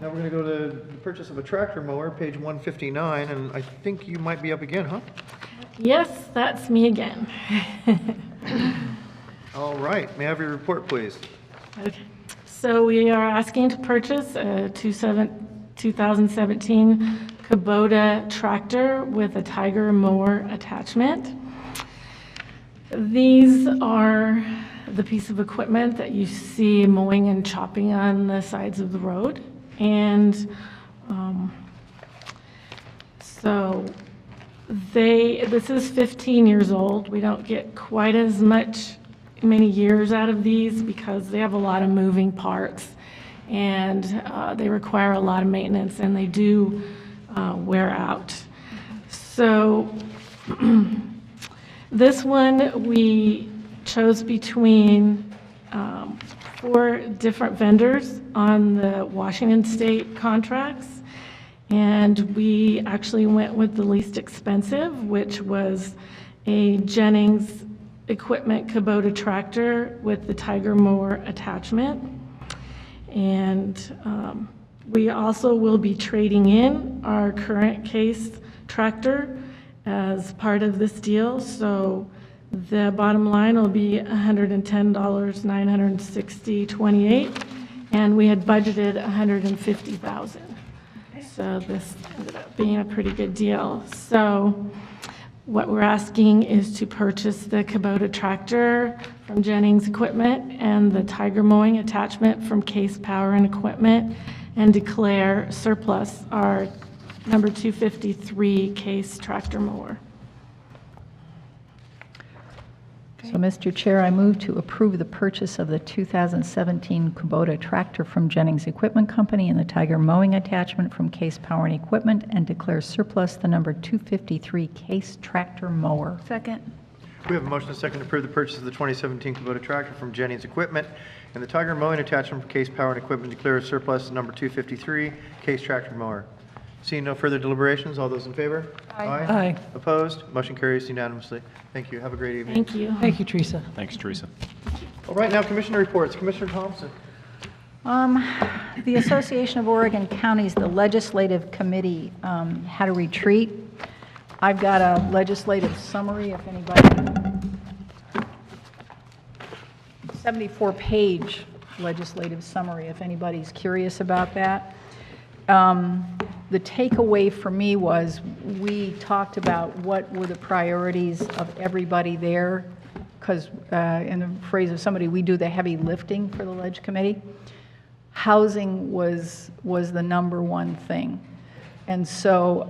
Now we're going to go to the purchase of a tractor mower, page 159, and I think you might be up again, huh? Yes, that's me again. All right. May I have your report, please? Okay. So we are asking to purchase a 2017 Kubota tractor with a Tiger mower attachment. These are the piece of equipment that you see mowing and chopping on the sides of the road. And so this is 15 years old. We don't get quite as many years out of these because they have a lot of moving parts, and they require a lot of maintenance, and they do wear out. So this one we chose between 4 different vendors on the Washington State contracts, and we actually went with the least expensive, which was a Jennings Equipment Kubota tractor with the Tiger mower attachment. And we also will be trading in our current case tractor as part of this deal. So the bottom line will be $110,960.28, and we had budgeted $150,000. So this ended up being a pretty good deal. So What we're asking is to purchase the Kubota tractor from Jennings Equipment and the Tiger mowing attachment from Case Power and Equipment, and declare surplus our number 253 Case tractor mower. So, Mr. Chair, I move to approve the purchase of the 2017 Kubota tractor from Jennings Equipment Company and the Tiger mowing attachment from Case Power and Equipment, and declare surplus the number 253 Case tractor mower. Second. We have a motion and a second to approve the purchase of the 2017 Kubota tractor from Jennings Equipment and the Tiger mowing attachment from Case Power and Equipment, declare as surplus number 253 Case tractor mower. Seeing no further deliberations, all those in favor? Aye. Aye. Opposed? Motion carries unanimously. Thank you. Have a great evening. Thank you. Thank you, Teresa. Thanks, Teresa. All right, now Commissioner reports. Commissioner Thompson. The Association of Oregon Counties, the Legislative Committee, had a retreat. I've got a legislative summary, if anybody, 74-page legislative summary, if anybody's curious about that. The takeaway for me was we talked about what were the priorities of everybody there, because in the phrase of somebody, we do the heavy lifting for the Leg Committee. Housing was the number one thing. And so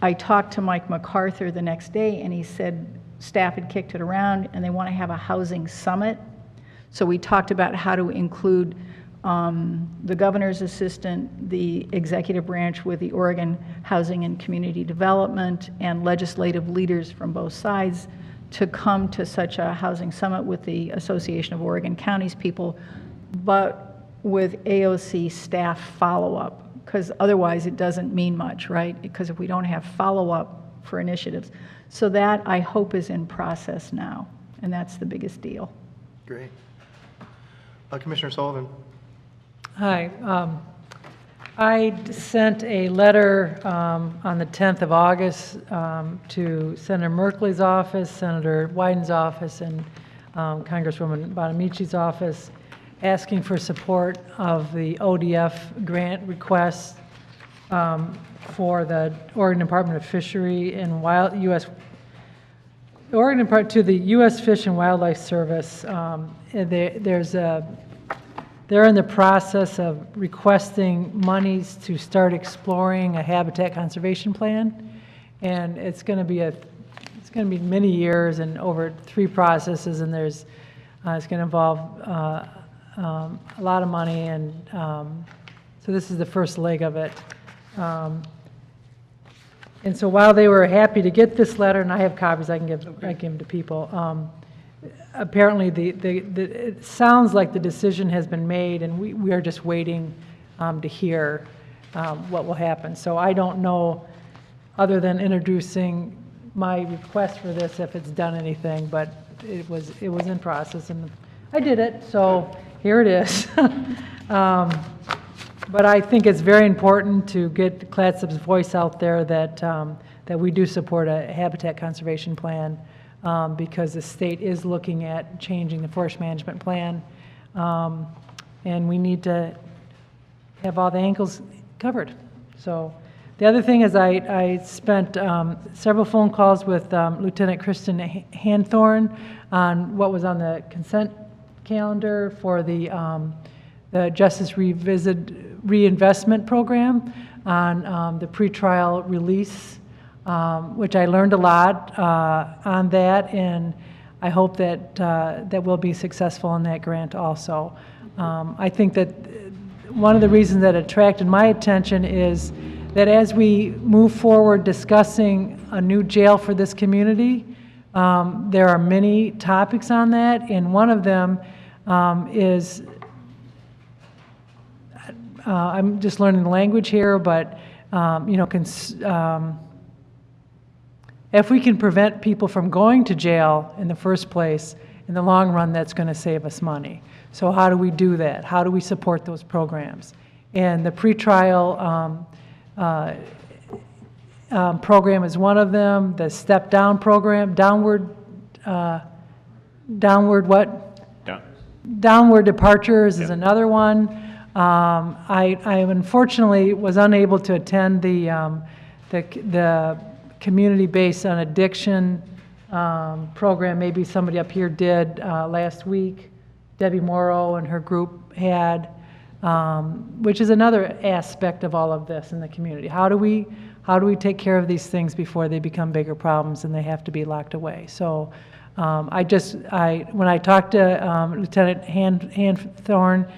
I talked to Mike MacArthur the next day, and he said staff had kicked it around and they want to have a housing summit. So we talked about how to include the governor's assistant, the executive branch with the Oregon Housing and Community Development, and legislative leaders from both sides to come to such a housing summit with the Association of Oregon Counties people, but with AOC staff follow-up, because otherwise it doesn't mean much, right? Because if we don't have follow-up for initiatives. So that, I hope, is in process now, and that's the biggest deal. Great. Commissioner Sullivan. Hi. I sent a letter on the 10th of August to Senator Merkley's office, Senator Wyden's office, and Congresswoman Bonamici's office, asking for support of the ODF grant request for the Oregon Department of Fishery and to the U.S. Fish and Wildlife Service. They're in the process of requesting monies to start exploring a habitat conservation plan, and it's going to be many years and over 3 processes, and it's going to involve a lot of money, and so this is the first leg of it. And so while they were happy to get this letter, and I have copies I can give them to people, apparently it sounds like the decision has been made, and we are just waiting to hear what will happen. So I don't know, other than introducing my request for this, if it's done anything, but it was in process, and I did it, so here it is. But I think it's very important to get Clatsop's voice out there that we do support a habitat conservation plan, because the state is looking at changing the forest management plan, and we need to have all the angles covered. So the other thing is I spent several phone calls with Lieutenant Kristen Hanthorn on what was on the consent calendar for the Justice Reinvestment Program on the pretrial release, which I learned a lot on that, and I hope that we'll be successful in that grant also. I think that one of the reasons that attracted my attention is that as we move forward discussing a new jail for this community, there are many topics on that, and one of them is, I'm just learning the language here, but if we can prevent people from going to jail in the first place, in the long run, that's going to save us money. So how do we do that? How do we support those programs? And the pretrial program is one of them. The step-down program, downward departures is another one. I unfortunately was unable to attend the community based on addiction program, maybe somebody up here did last week. Debbie Morrow and her group had, which is another aspect of all of this in the community. How do we take care of these things before they become bigger problems and they have to be locked away? So when I talked to Lieutenant Hanthorn,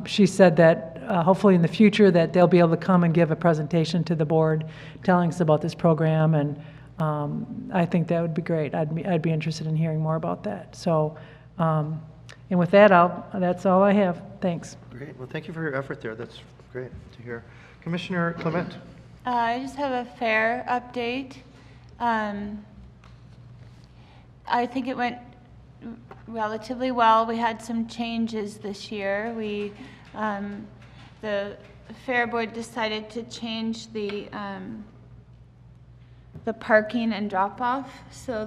she said that hopefully in the future that they'll be able to come and give a presentation to the board telling us about this program, and I think that would be great. I'd be interested in hearing more about that. So, and with that, that's all I have. Thanks. Great. Well, thank you for your effort there. That's great to hear. Commissioner Clement. I just have a fair update. I think it went relatively well. We had some changes this year. The fair board decided to change the parking and drop-off. So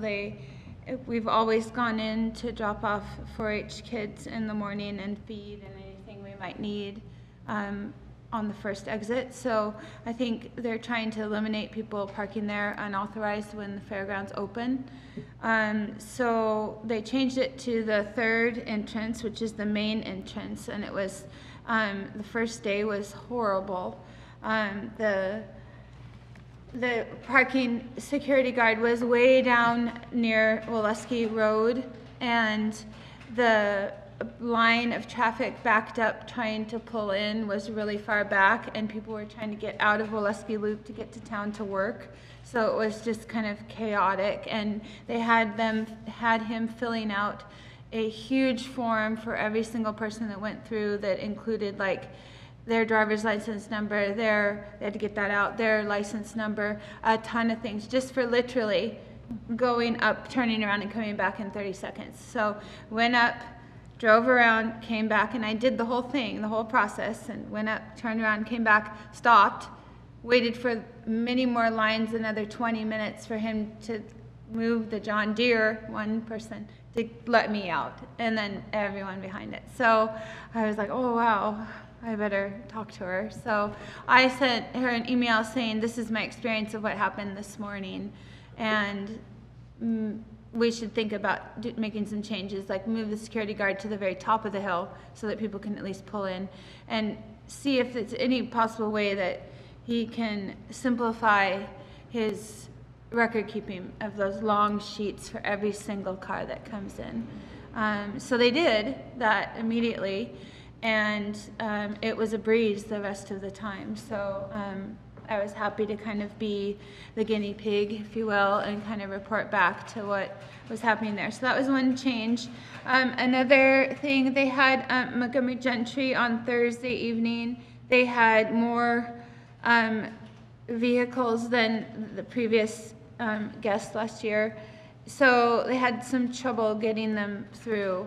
we've always gone in to drop off 4-H kids in the morning and feed and anything we might need on the first exit. So I think they're trying to eliminate people parking there unauthorized when the fairgrounds open. So they changed it to the third entrance, which is the main entrance, and it was the first day was horrible. The parking security guard was way down near Waleski Road, and the line of traffic backed up trying to pull in was really far back, and people were trying to get out of Waleski Loop to get to town to work. So it was just kind of chaotic, and they had him filling out a huge form for every single person that went through that included like their driver's license number, they had to get that out, their license number, a ton of things, just for literally going up, turning around, and coming back in 30 seconds. So went up, drove around, came back, and I did the whole thing, the whole process, and went up, turned around, came back, stopped, waited for many more lines, another 20 minutes for him to move the John Deere, one person, to let me out, and then everyone behind it. So I was like, oh wow, I better talk to her. So I sent her an email saying, this is my experience of what happened this morning, and we should think about making some changes, like move the security guard to the very top of the hill so that people can at least pull in, and see if there's any possible way that he can simplify his record keeping of those long sheets for every single car that comes in. So they did that immediately, and it was a breeze the rest of the time. So I was happy to kind of be the guinea pig, if you will, and kind of report back to what was happening there. So that was one change. Another thing, they had Montgomery Gentry on Thursday evening. They had more vehicles than the previous guests last year. So they had some trouble getting them through.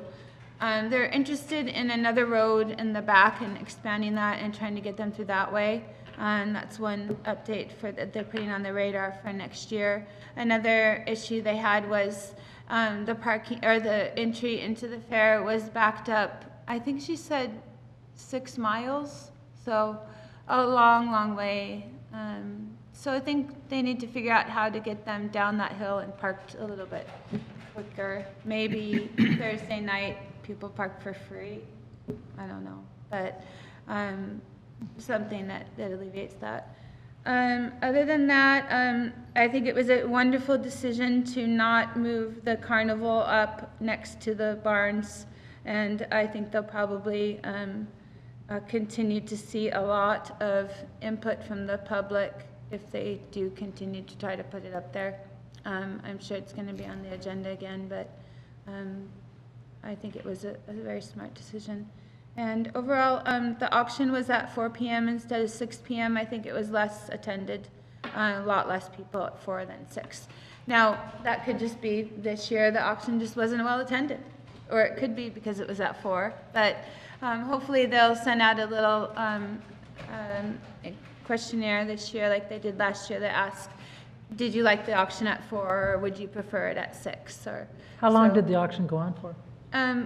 They're interested in another road in the back and expanding that and trying to get them through that way. That's one update that they're putting on the radar for next year. Another issue they had was the parking, or the entry into the fair was backed up, I think she said 6 miles, so a long, long way. So I think they need to figure out how to get them down that hill and parked a little bit quicker. Maybe Thursday night people park for free. I don't know, but something that alleviates that. Other than that, I think it was a wonderful decision to not move the carnival up next to the barns, and I think they'll probably continue to see a lot of input from the public if they do continue to try to put it up there. I'm sure it's going to be on the agenda again, but I think it was a very smart decision. And overall, the auction was at 4 p.m. instead of 6 p.m. I think it was less attended, a lot less people at 4 than 6. Now, that could just be this year the auction just wasn't well attended, or it could be because it was at 4. But hopefully they'll send out a little questionnaire this year like they did last year that asked, did you like the auction at 4, or would you prefer it at 6? Or how long did the auction go on for?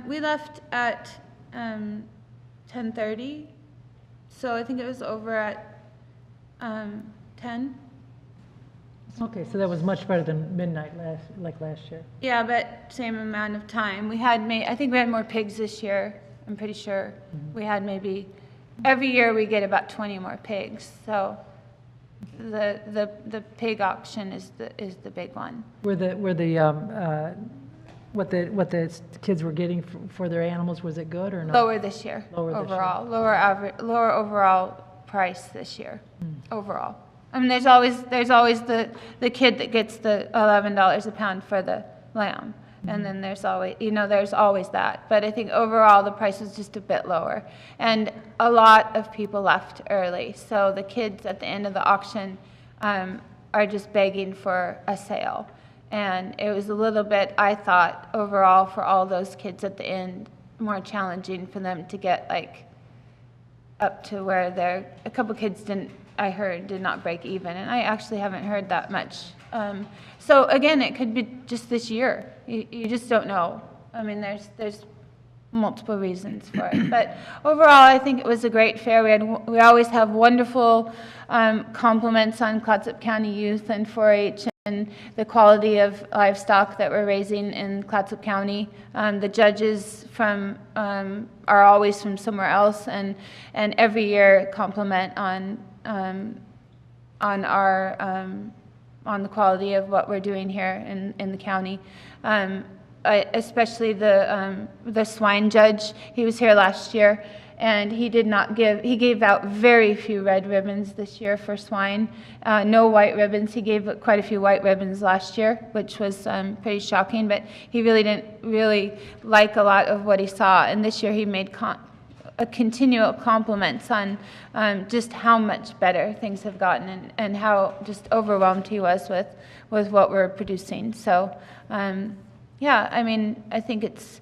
We left at 10:30, so I think it was over at 10. Okay, so that was much better than midnight last year. Yeah, but same amount of time. I think we had more pigs this year, I'm pretty sure. We had every year we get about 20 more pigs, so the pig auction is the big one. What the kids were getting for their animals, was it good or no? Lower this year, Lower this year. overall. Lower overall price this year, overall. I mean, there's always the kid that gets the $11 a pound for the lamb. And then there's always that. But I think overall the price was just a bit lower. And a lot of people left early. So the kids at the end of the auction are just begging for a sale. And it was a little bit, I thought, overall for all those kids at the end, more challenging for them to get up to where a couple kids I heard did not break even. And I actually haven't heard that much. So again, it could be just this year. You just don't know. I mean, there's multiple reasons for it. But overall, I think it was a great fair. We always have wonderful compliments on Clatsop County youth and 4-H and the quality of livestock that we're raising in Clatsop County. The judges are always from somewhere else, and every year compliment on the quality of what we're doing here in the county. Especially the swine judge. He was here last year, and he gave out very few red ribbons this year for swine. No white ribbons. He gave quite a few white ribbons last year, which was pretty shocking, but he really didn't like a lot of what he saw. And this year he made continual compliments on just how much better things have gotten and how just overwhelmed he was with what we're producing. So yeah, I mean, I think it's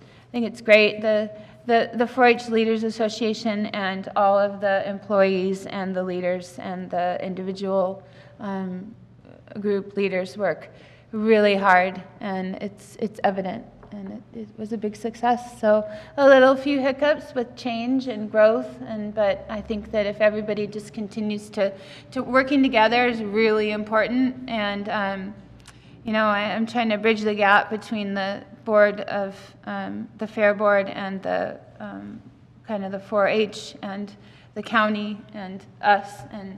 great. The 4-H Leaders Association and all of the employees and the leaders and the individual group leaders work really hard, and it's evident. And it was a big success. So a few hiccups with change and growth, but I think that if everybody just continues to working together is really important. And I'm trying to bridge the gap between the board of the fair board and the kind of the 4-H and the county and us. And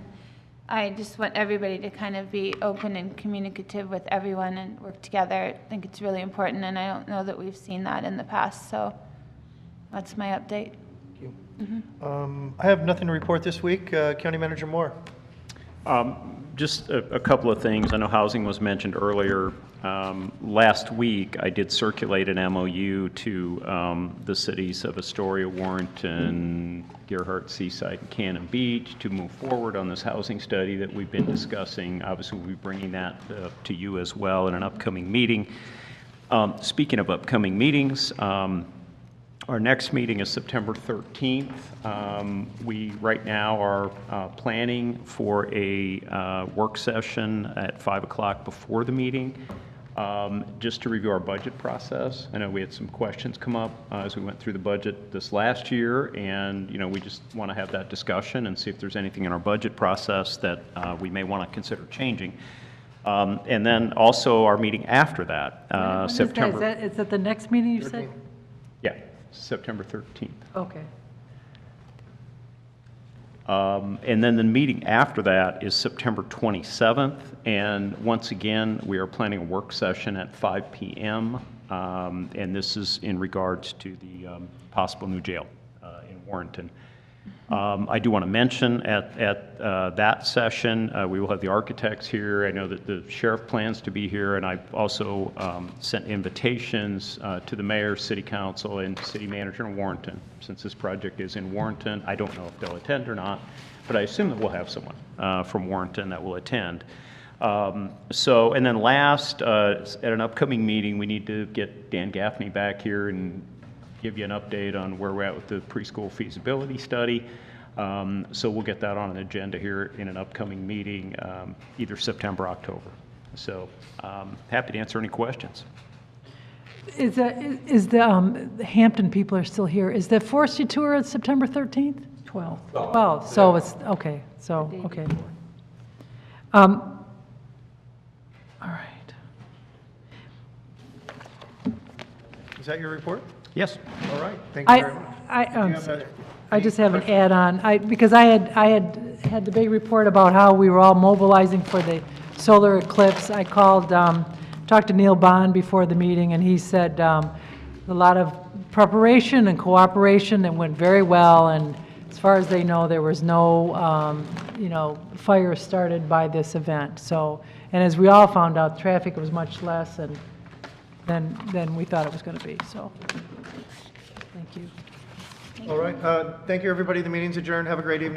I just want everybody to kind of be open and communicative with everyone and work together. I think it's really important, and I don't know that we've seen that in the past. So that's my update. Thank you. I have nothing to report this week. County Manager Moore. Just a couple of things. I know housing was mentioned earlier. Last week, I did circulate an MOU to the cities of Astoria, Warrenton, Gerhardt, Seaside, and Cannon Beach to move forward on this housing study that we've been discussing. Obviously, we'll be bringing that to you as well in an upcoming meeting. Speaking of upcoming meetings, our next meeting is September 13th. We right now are planning for a work session at 5 o'clock before the meeting, just to review our budget process. I know we had some questions come up as we went through the budget this last year, and we just want to have that discussion and see if there's anything in our budget process that we may want to consider changing. And then also our meeting after that, September. Is that the next meeting you said? Yeah, September 13th. Okay. And then the meeting after that is September 27th, and once again, we are planning a work session at 5 p.m., and this is in regards to the possible new jail in Warrenton. I do want to mention at that session, we will have the architects here. I know that the sheriff plans to be here, and I've also sent invitations to the mayor, city council, and city manager in Warrenton. Since this project is in Warrenton, I don't know if they'll attend or not, but I assume that we'll have someone from Warrenton that will attend. And then last, at an upcoming meeting, we need to get Dan Gaffney back here and give you an update on where we're at with the preschool feasibility study. So we'll get that on an agenda here in an upcoming meeting, either September or October. So happy to answer any questions. Is the Hampton people are still here? Is the forestry tour on September 13th? 12. 12. So it's okay. So okay. All right. Is that your report? Yes. All right, thank you very much. I just have an add-on, because I had the big report about how we were all mobilizing for the solar eclipse. I called, talked to Neil Bond before the meeting, and he said a lot of preparation and cooperation, and went very well, and as far as they know, there was no, fire started by this event. So, and as we all found out, traffic was much less than we thought it was going to be, so, thank you. All right, thank you, everybody. The meeting's adjourned. Have a great evening.